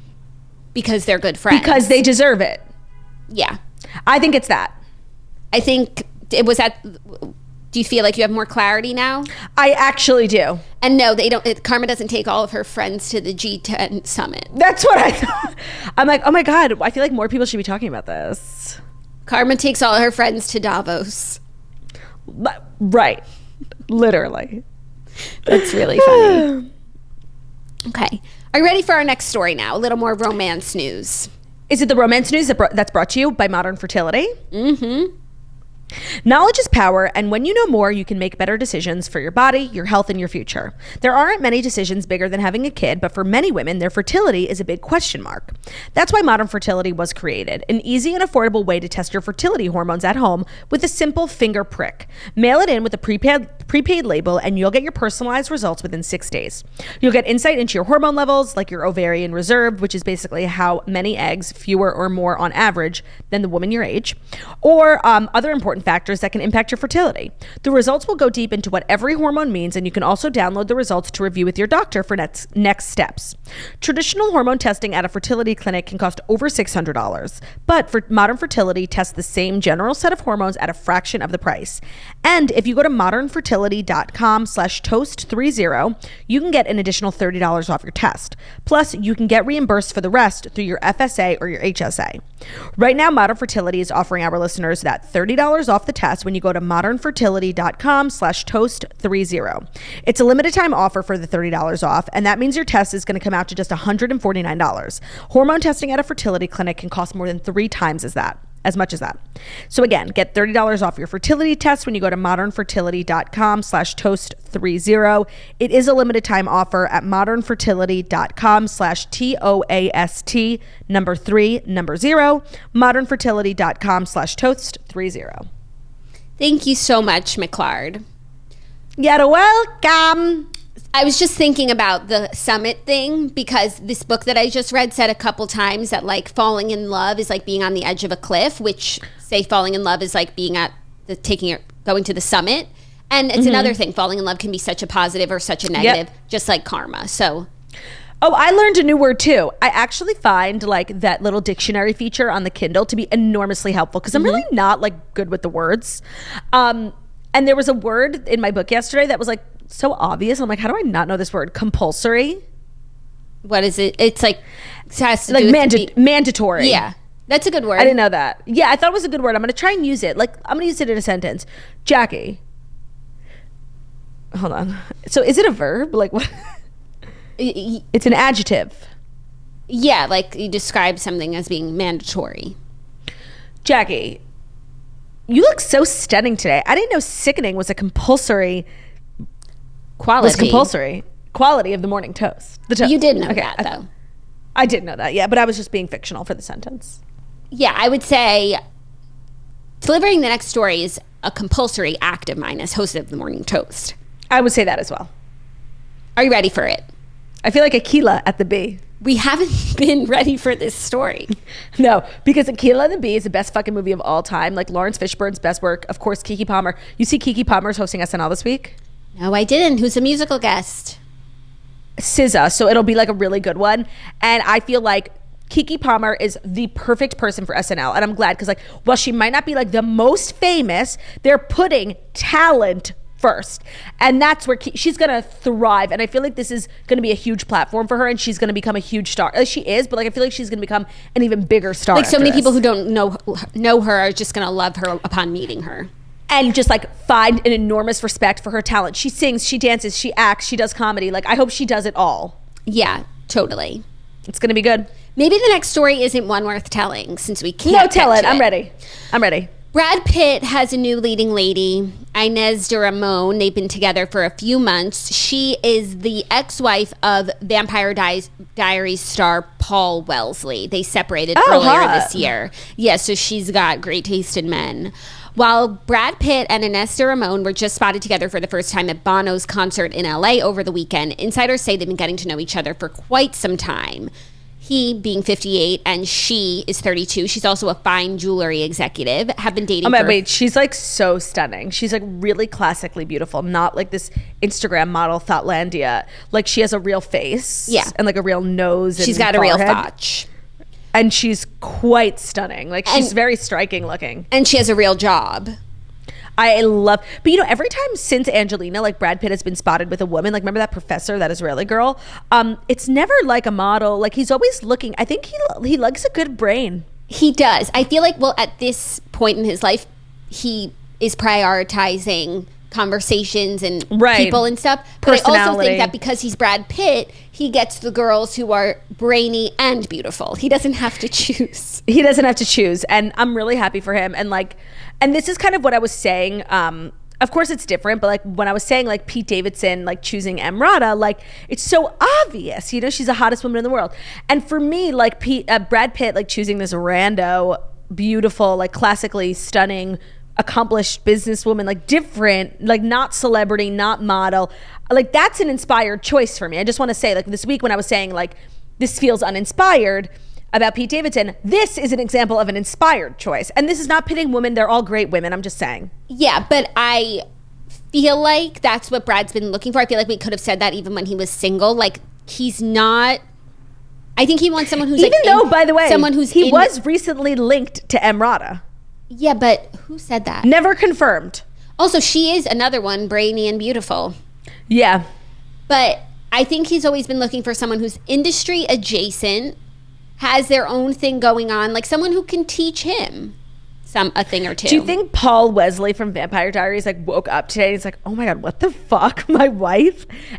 because they're good friends.
Because they deserve it.
Yeah.
I think it's that.
I think it was at... Do you feel like you have more clarity now?
I actually do.
And no, they don't. Karma doesn't take all of her friends to the G10 summit.
That's what I thought. I'm like, oh my God, I feel like more people should be talking about this.
Karma takes all her friends to Davos.
Right. Literally.
That's really funny. Okay. Are you ready for our next story now? A little more romance news.
Is it the romance news that's brought to you by Modern Fertility?
Mm-hmm.
Knowledge is power, and when you know more, you can make better decisions for your body, your health, and your future. There aren't many decisions bigger than having a kid, but for many women, their fertility is a big question mark. That's why Modern Fertility was created, an easy and affordable way to test your fertility hormones at home with a simple finger prick. Mail it in with a prepaid label, and you'll get your personalized results within 6 days. You'll get insight into your hormone levels, like your ovarian reserve, which is basically how many eggs, fewer or more on average, than the woman your age, or other important important factors that can impact your fertility. The results will go deep into what every hormone means, and you can also download the results to review with your doctor for next steps. Traditional hormone testing at a fertility clinic can cost over $600, but for Modern Fertility tests the same general set of hormones at a fraction of the price. And if you go to modernfertility.com/toast30, you can get an additional $30 off your test. Plus, you can get reimbursed for the rest through your FSA or your HSA. Right now, Modern Fertility is offering our listeners that $30 off the test when you go to modernfertility.com/toast30. It's a limited time offer for the $30 off, and that means your test is going to come out to just $149. Hormone testing at a fertility clinic can cost more than 3 times as much as that. So again, get $30 off your fertility test when you go to modernfertility.com/toast30. It is a limited time offer at modernfertility.com/TOAST 3 modernfertility.com/toast30.
Thank you so much, McClard.
You're welcome.
I was just thinking about the summit thing because this book that I just read said a couple times that like falling in love is like being on the edge of a cliff, which say falling in love is like being at going to the summit. And it's another thing. Falling in love can be such a positive or such a negative, just like karma. So.
Oh, I learned a new word too. I actually find like that little dictionary feature on the Kindle to be enormously helpful because I'm really not like good with the words. And there was a word in my book yesterday that was like so obvious. I'm like, how do I not know this word? Compulsory.
What is it? It's like it has to
like
do
mandatory.
Yeah, that's a good word.
I didn't know that. Yeah, I thought it was a good word. I'm gonna try and use it. Like I'm gonna use it in a sentence. Jackie. Hold on. So is it a verb? Like what? It's an adjective.
Yeah, like you describe something as being mandatory.
Jackie, you look so stunning today. I didn't know sickening was a compulsory quality of the morning toast. The toast.
You did know that, though.
I did know that, yeah, but I was just being fictional for the sentence.
Yeah, I would say delivering the next story is a compulsory act of mine as host of the morning toast.
I would say that as well.
Are you ready for it?
I feel like Aquila at the Bee.
We haven't been ready for this story.
No, because Aquila and the Bee is the best fucking movie of all time. Like Lawrence Fishburne's best work. Of course, Keke Palmer. You see Keke Palmer's hosting SNL this week?
No, I didn't. Who's a musical guest?
SZA. So it'll be like a really good one. And I feel like Keke Palmer is the perfect person for SNL. And I'm glad because like, while she might not be like the most famous, they're putting talent first, and that's where she's gonna thrive. And I feel like this is gonna be a huge platform for her, and she's gonna become a huge star. She is, but like I feel like she's gonna become an even bigger star.
Like so many people who don't know her are just gonna love her upon meeting her,
and just like find an enormous respect for her talent. She sings, she dances, she acts, she does comedy. Like I hope she does it all.
Yeah, totally.
It's gonna be good.
Maybe the next story isn't one worth telling since we can't.
No, tell it. I'm ready.
Brad Pitt has a new leading lady, Ines de Ramon. They've been together for a few months. She is the ex-wife of Vampire Diaries star Paul Wellesley. They separated earlier this year. Yeah, so she's got great taste in men. While Brad Pitt and Ines de Ramon were just spotted together for the first time at Bono's concert in LA over the weekend, insiders say they've been getting to know each other for quite some time. He being 58 and she is 32. She's also a fine jewelry executive. Have been dating.
Wait, she's like so stunning. She's like really classically beautiful, not like this Instagram model Thoughtlandia. Like she has a real face, and like a real nose.
She's got
forehead.
A real fotch,
and she's quite stunning. Like she's very striking looking,
and she has a real job.
I love, but you know, every time since Angelina, like Brad Pitt has been spotted with a woman, like remember that professor, that Israeli girl? It's never like a model. Like he's always looking. I think he likes a good brain.
He does. I feel like, well, at this point in his life, he is prioritizing conversations and people and stuff. But I also think that because he's Brad Pitt, he gets the girls who are brainy and beautiful. He doesn't have to choose.
And I'm really happy for him. And this is kind of what I was saying. Of course it's different, but like when I was saying like Pete Davidson, like choosing Emrata, like it's so obvious, you know, she's the hottest woman in the world. And for me, like Brad Pitt, like choosing this rando, beautiful, like classically stunning, accomplished businesswoman, like different, like not celebrity, not model, like that's an inspired choice for me. I just want to say, like this week when I was saying like this feels uninspired, about Pete Davidson, this is an example of an inspired choice. And this is not pitting women. They're all great women. I'm just saying.
Yeah, but I feel like that's what Brad's been looking for. I feel like we could have said that even when he was single. Like, he's not... I think he wants someone who's
even though, by the way,
someone who's
he was recently linked to Emrata.
Yeah, but who said that?
Never confirmed.
Also, she is another one, brainy and beautiful.
Yeah.
But I think he's always been looking for someone who's industry adjacent, has their own thing going on, like someone who can teach him a thing or two.
Do you think Paul Wesley from Vampire Diaries like woke up today and he's like, oh my God, what the fuck? My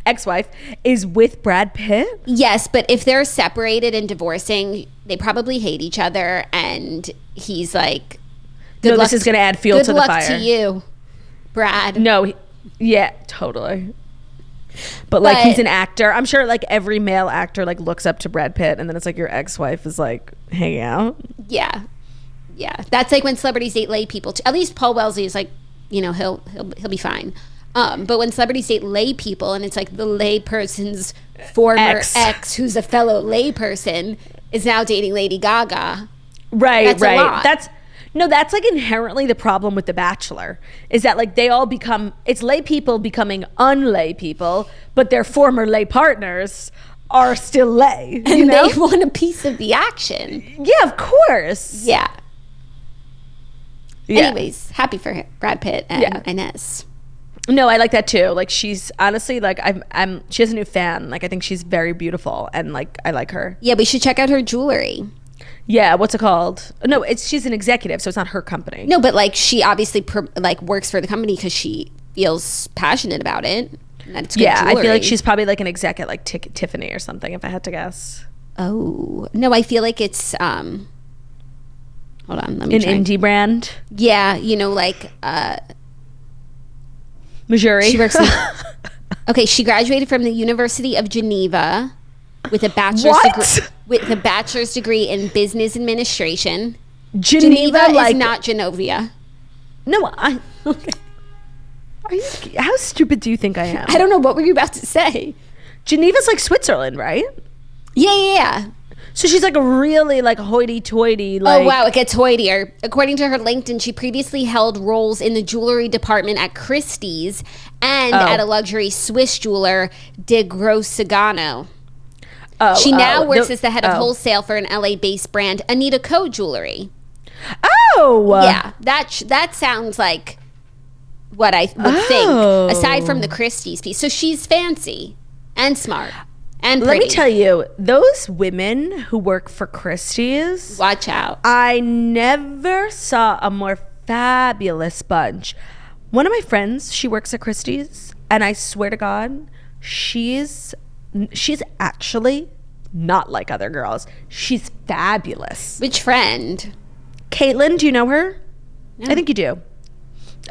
ex-wife is with Brad Pitt?
Yes, but if they're separated and divorcing, they probably hate each other, and he's like,
this is going to add fuel to the fire.
Good luck to you, Brad.
No, yeah, totally. But like, he's an actor. I'm sure like every male actor like looks up to Brad Pitt, and then it's like your ex-wife is like hanging out.
Yeah. That's like when celebrities date lay people. At least Paul Wesley is like, you know, he'll be fine. But when celebrities date lay people, and it's like the lay person's former ex who's a fellow lay person is now dating Lady Gaga.
Right.
That's a lot.
That's like inherently the problem with The Bachelor, is that like they all become, it's lay people becoming unlay people, but their former lay partners are still lay.
And they want a piece of the action.
Yeah, of course.
Yeah. Anyways, happy for him, Brad Pitt and Ines.
No, I like that too. Like, she's honestly like, she has a new fan. Like, I think she's very beautiful, and like I like her.
Yeah, we should check out her jewelry.
Yeah, what's it called? No, she's an executive, so it's not her company.
No, but like she obviously like works for the company because she feels passionate about it. And that it's good jewelry.
I feel like she's probably like an exec at like Tiffany or something, if I had to guess.
Oh no, I feel like it's hold on, let me
an indie brand.
Yeah, you know, like
Missouri.
She works. Okay, she graduated from the University of Geneva with a bachelor's degree in business administration. Geneva is not Genovia.
No, okay. How stupid do you think I am?
I don't know. What were you about to say?
Geneva's like Switzerland, right?
Yeah.
So she's like a really like hoity-toity. Like,
oh wow, it gets hoitier. According to her LinkedIn, she previously held roles in the jewelry department at Christie's and at a luxury Swiss jeweler, De Grossagano. She now works as the head of wholesale for an LA-based brand, Anita Co. Jewelry. Yeah, that sounds like what I would think, aside from the Christie's piece. So she's fancy and smart and pretty.
Let me tell you, those women who work for Christie's,
watch out.
I never saw a more fabulous bunch. One of my friends, she works at Christie's, and I swear to God, she's actually not like other girls. She's fabulous.
Which friend?
Caitlin, do you know her? No. I think you do.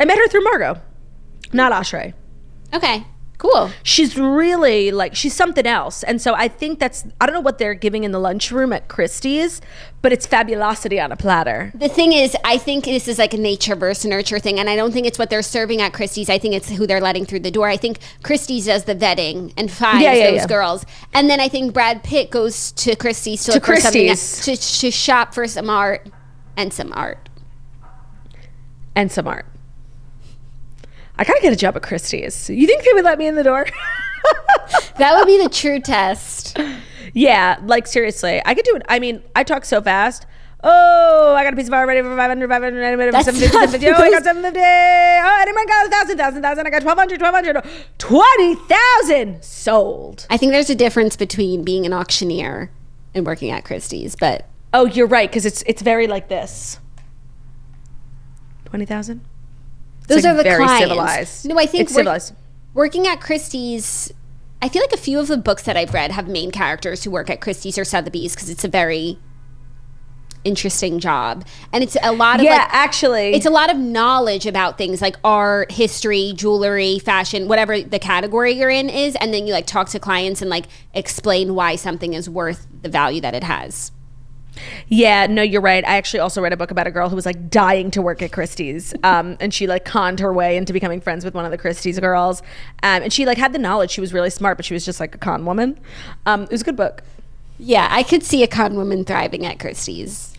I met her through Margot, not Oshry.
Okay, cool.
She's really like, she's something else. And so I think I don't know what they're giving in the lunchroom at Christie's, but it's fabulosity on a platter.
The thing is, I think this is like a nature versus nurture thing, and I don't think it's what they're serving at Christie's. I think it's who they're letting through the door. I think Christie's does the vetting and finds those girls. And then I think Brad Pitt goes to Christie's to look for something, to shop for some art and some art.
And some art. I gotta get a job at Christie's. You think they would let me in the door?
That would be the true test.
Yeah, like seriously, I could do it. I mean, I talk so fast. Oh, I got a piece of art ready for 500, 750. Oh, I got 750. Oh, anyone got 1,000. I got 1,200. 20,000 sold.
I think there's a difference between being an auctioneer and working at Christie's, but
oh, you're right, because it's very like this. 20,000.
Those like are the very clients.
Civilized.
No, I think
it's civilized.
Working at Christie's, I feel like a few of the books that I've read have main characters who work at Christie's or Sotheby's because it's a very interesting job, and it's a lot of it's a lot of knowledge about things like art, history, jewelry, fashion, whatever the category you're in is, and then you like talk to clients and like explain why something is worth the value that it has.
Yeah, no, you're right. I actually also read a book about a girl who was like dying to work at Christie's, and she like conned her way into becoming friends with one of the Christie's girls, and she like had the knowledge. She was really smart, but she was just like a con woman. It was a good book.
Yeah, I could see a con woman thriving at Christie's.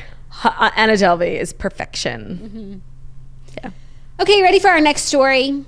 Anna Delvey is perfection. Yeah.
Okay, ready for our next story?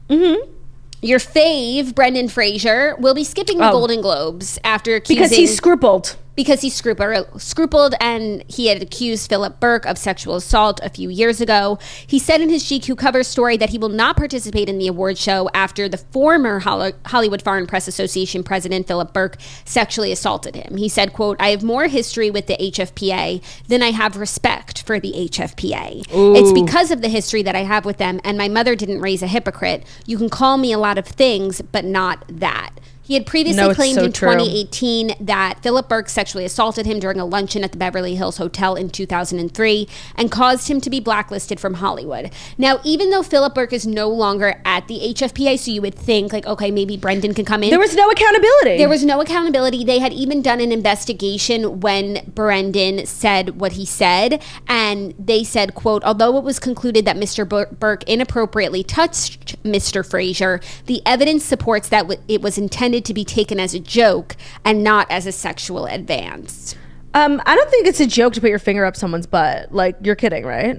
Your fave, Brendan Fraser, will be skipping the Golden Globes after accusing...
Because he scrupled.
Because he scrupled and he had accused Philip Berk of sexual assault a few years ago. He said in his GQ cover story that he will not participate in the award show after the former Hollywood Foreign Press Association president, Philip Berk, sexually assaulted him. He said, quote, "I have more history with the HFPA than I have respect for the HFPA.
Ooh.
It's because of the history that I have with them, and my mother didn't raise a hypocrite. You can call me a lot of things, but not that." He had previously claimed in 2018 that Philip Berk sexually assaulted him during a luncheon at the Beverly Hills Hotel in 2003 and caused him to be blacklisted from Hollywood. Now, even though Philip Berk is no longer at the HFPA, so you would think, like, okay, maybe Brendan can come in.
There was no accountability.
There was no accountability. They had even done an investigation when Brendan said what he said, and they said, quote, "Although it was concluded that Mr. Berk inappropriately touched Mr. Fraser, the evidence supports that it was intended to be taken as a joke and not as a sexual advance."
I don't think it's a joke to put your finger up someone's butt. Like, you're kidding, right?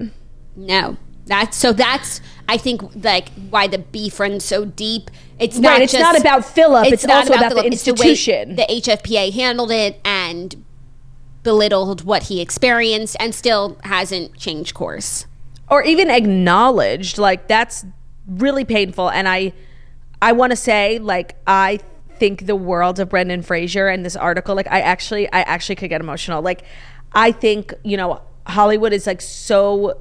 No. That's I think, like, why the beef runs so deep. It's not
it's not about Philip. It's also about the institution.
The HFPA handled it and belittled what he experienced and still hasn't changed course.
Or even acknowledged. Like, that's really painful. And I want to say, like, I think the world of Brendan Fraser and this article. Like, I actually could get emotional. Like, I think, you know, Hollywood is like so,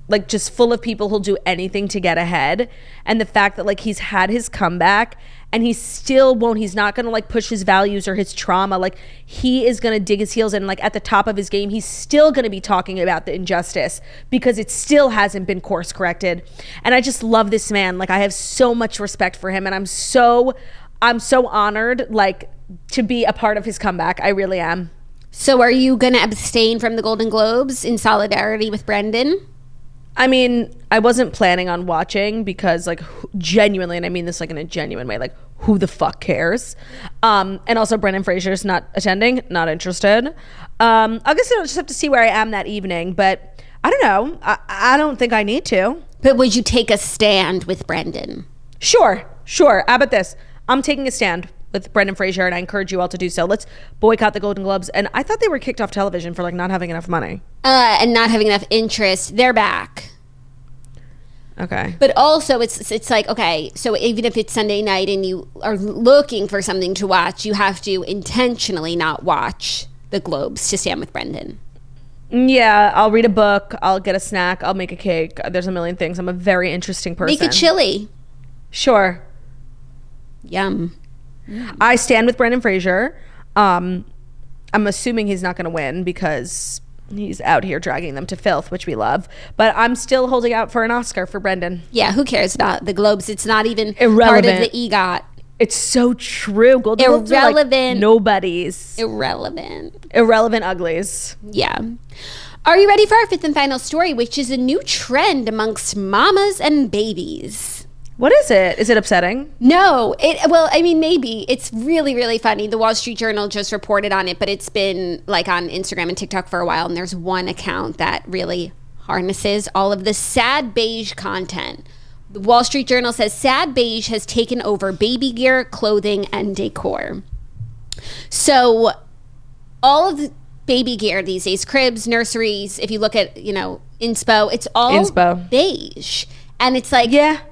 like, just full of people who'll do anything to get ahead. And the fact that, like, he's had his comeback and he still won't, he's not gonna, like, push his values or his trauma. Like, he is gonna dig his heels in, like, at the top of his game. He's still gonna be talking about the injustice because it still hasn't been course corrected. And I just love this man. Like, I have so much respect for him, and I'm so honored, like, to be a part of his comeback. I really am.
So are you gonna abstain from the Golden Globes in solidarity with Brendan?
I mean, I wasn't planning on watching because, like, genuinely, and I mean this, like, in a genuine way, like, who the fuck cares? And also Brendan Fraser's not attending, not interested. I guess I'll just have to see where I am that evening, but I don't know. I don't think I need to.
But would you take a stand with Brendan?
Sure. How about this? I'm taking a stand with Brendan Fraser, and I encourage you all to do so. Let's boycott the Golden Globes. And I thought they were kicked off television for, like, not having enough money.
And not having enough interest. They're back.
Okay.
But also, it's like, okay, so even if it's Sunday night and you are looking for something to watch, you have to intentionally not watch the Globes to stand with Brendan.
Yeah, I'll read a book. I'll get a snack. I'll make a cake. There's a million things. I'm a very interesting person.
Make a chili.
Sure.
Yum.
I stand with Brendan Fraser. I'm assuming he's not going to win because he's out here dragging them to filth, which we love. But I'm still holding out for an Oscar for Brendan.
Yeah, who cares about the Globes? It's not even
irrelevant.
Part of the EGOT.
It's so true. Golden Globes are like nobody's. Irrelevant uglies.
Yeah. Are you ready for our fifth and final story, which is a new trend amongst mamas and babies?
What is it? Is it upsetting?
No. Well, I mean, maybe. It's really, really funny. The Wall Street Journal just reported on it, but it's been, like, on Instagram and TikTok for a while, and there's one account that really harnesses all of the sad beige content. The Wall Street Journal says sad beige has taken over baby gear, clothing, and decor. So all of the baby gear these days, cribs, nurseries, if you look at, you know, inspo, it's all beige. And it's like... Yeah.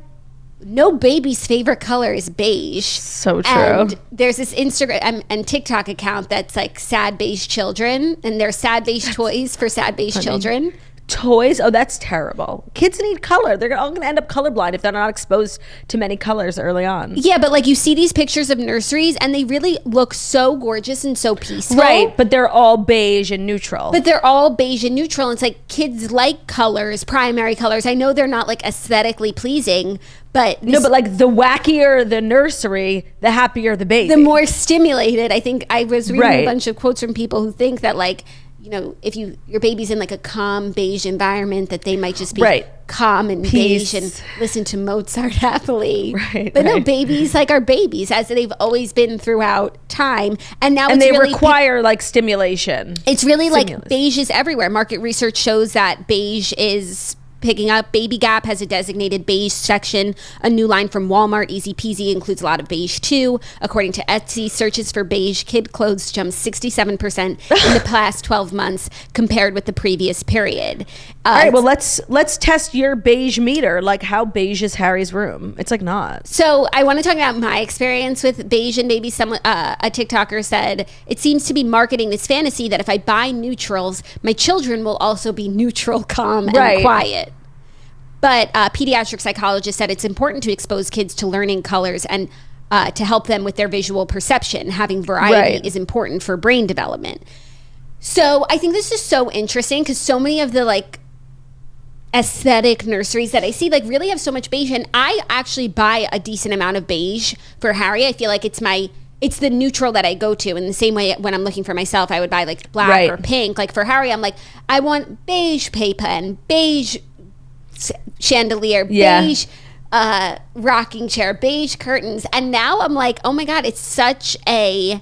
No baby's favorite color is beige.
So true.
And there's this Instagram and TikTok account that's like sad beige children, and there's sad beige toys for sad beige children.
Toys? Oh, that's terrible. Kids need color. They're all going to end up colorblind if they're not exposed to many colors early on.
Yeah, but like you see these pictures of nurseries and they really look so gorgeous and so peaceful.
Right, but they're all beige and neutral.
And it's like kids like colors, primary colors. I know they're not like aesthetically pleasing, but...
No, but like the wackier the nursery, the happier the baby.
The more stimulated. I think I was reading a bunch of quotes from people who think that like... you know, if your baby's in like a calm beige environment, that they might just be
right.
calm and
Peace.
beige and listen to Mozart happily.
Right,
but no,
right.
babies like are babies, as they've always been throughout time. And now
And
it's
they
really
require like stimulation.
it's really
Stimulus.
like beige is everywhere. Market research shows that beige is picking up. Baby Gap has a designated beige section. A new line from Walmart, Easy Peasy, includes a lot of beige too. According to Etsy, searches for beige kid clothes jumped 67% in the past 12 months compared with the previous period.
All right, well, let's test your beige meter. Like, how beige is Harry's room? It's like not.
So I want to talk about my experience with beige and baby. Someone, a TikToker said, it seems to be marketing this fantasy that if I buy neutrals, my children will also be neutral, calm, and
Right.
quiet. But a pediatric psychologist said it's important to expose kids to learning colors and to help them with their visual perception. Having variety
Right.
is important for brain development. So I think this is so interesting because so many of the like aesthetic nurseries that I see like really have so much beige, and I actually buy a decent amount of beige for Harry. I feel like it's the neutral that I go to. In the same way, when I'm looking for myself, I would buy like black
Right.
or pink. Like for Harry, I'm like, I want beige paper and beige chandelier,
Yeah.
beige rocking chair, beige curtains. And now I'm like, oh my God, it's a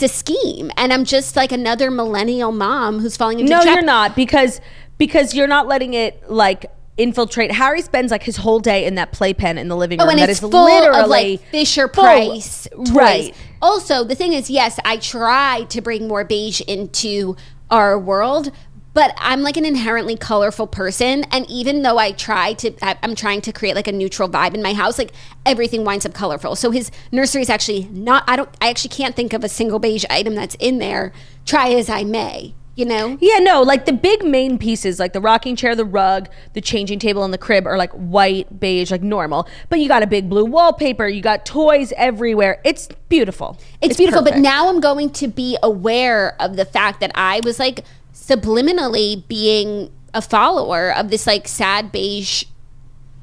scheme. And I'm just like another millennial mom who's falling into
No,
the trap.
you're not, because you're not letting it like infiltrate. Harry spends like his whole day in that playpen in the living room.
Oh, and
that
it's
is
full
literally
of like Fisher
full.
Price toys.
Right.
Also, the thing is, yes, I try to bring more beige into our world, but I'm like an inherently colorful person. And even though I'm trying to create like a neutral vibe in my house, like everything winds up colorful. So his nursery is actually not, I actually can't think of a single beige item that's in there, try as I may. You know?
Yeah, no, like the big main pieces, like the rocking chair, the rug, the changing table, and the crib are like white, beige, like normal. But you got a big blue wallpaper, you got toys everywhere. It's beautiful.
It's beautiful,
perfect.
but now I'm going to be aware of the fact that I was like subliminally being a follower of this like sad beige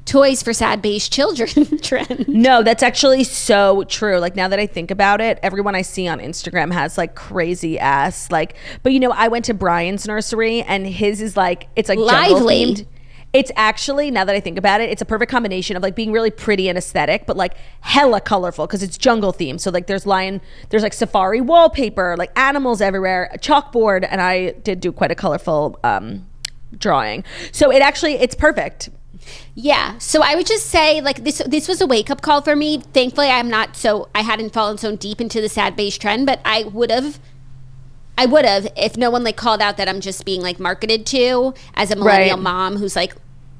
toys for sad beige children trend.
No, that's actually so true. Like now that I think about it, everyone I see on Instagram has like crazy ass like, but you know, I went to Brian's nursery and his is like, it's like jungle
Lively.
themed. It's actually, now that I think about it, it's a perfect combination of like being really pretty and aesthetic, but like hella colorful because it's jungle themed. So like there's like safari wallpaper, like animals everywhere, a chalkboard, and I did do quite a colorful drawing. So it's perfect.
Yeah. So I would just say like this was a wake up call for me. Thankfully I hadn't fallen so deep into the sad beige trend, but I would have if no one like called out that I'm just being like marketed to as a millennial
Right.
mom who's like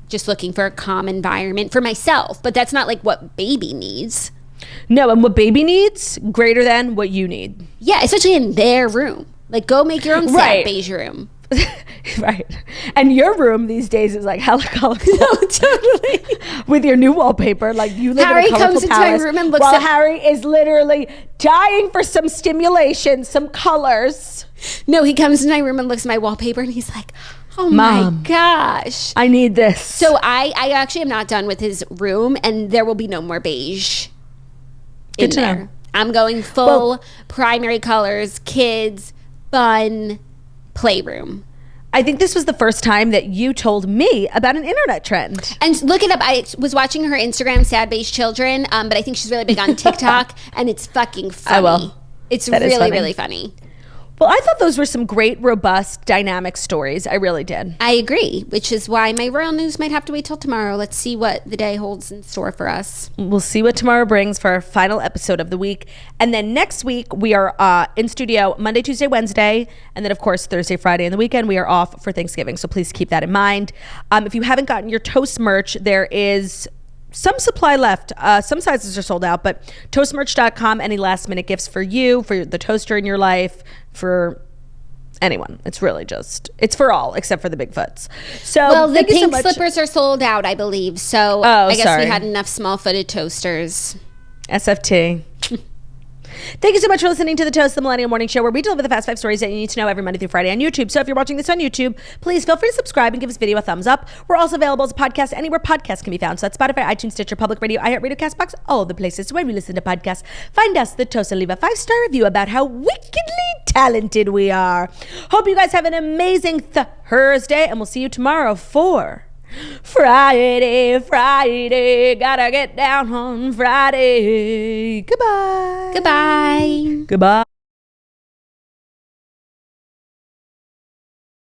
just looking for a calm environment for myself. But that's not like what baby needs.
No, and what baby needs greater than what you need.
Yeah, especially in their room. Like go make your own sad
Right.
beige room.
Right. And your room these days is like hella colorful.
No, totally.
With your new wallpaper, like you live
Harry
in a colorful
comes into my
palace,
room and looks
while
at-
Harry is literally dying for some stimulation, some colors.
No, he comes in my room and looks at my wallpaper and he's like, oh
Mom.
my gosh.
I need this.
So I actually am not done with his room, and there will be no more beige in
Good to know.
there. I'm going full primary colors, kids, fun, playroom.
I think this was the first time that you told me about an internet trend.
And look it up. I was watching her Instagram, Sad Beige Children, but I think she's really big on TikTok, and it's fucking funny.
I will.
It's
That is
really,
funny.
really funny.
Well, I thought those were some great, robust, dynamic stories. I really did.
I agree, which is why my royal news might have to wait till tomorrow. Let's see what the day holds in store for us.
We'll see what tomorrow brings for our final episode of the week. And then next week, we are in studio Monday, Tuesday, Wednesday. And then, of course, Thursday, Friday, and the weekend, we are off for Thanksgiving. So please keep that in mind. If you haven't gotten your Toast merch, there is some supply left. Some sizes are sold out, but toastmerch.com, any last minute gifts for you, for the toaster in your life, for anyone. It's really just, it's for all except for the Bigfoots. So
Well, the
thank you so
pink
much.
slippers are sold out, I believe. So
Oh,
I guess
sorry.
we had enough small-footed toasters.
SFT. Thank you so much for listening to the Toast, the Millennial Morning Show, where we deliver the fast 5 stories that you need to know every Monday through Friday on YouTube. So if you're watching this on YouTube, please feel free to subscribe and give this video a thumbs up. We're also available as a podcast anywhere podcasts can be found. So that's Spotify, iTunes, Stitcher, Public Radio, iHeartRadio, CastBox, all the places where we listen to podcasts. Find us, The Toast, and leave a 5-star review about how wickedly talented we are. Hope you guys have an amazing Thursday, and we'll see you tomorrow for Friday. Gotta get down on Friday. Goodbye.
Goodbye.
Goodbye.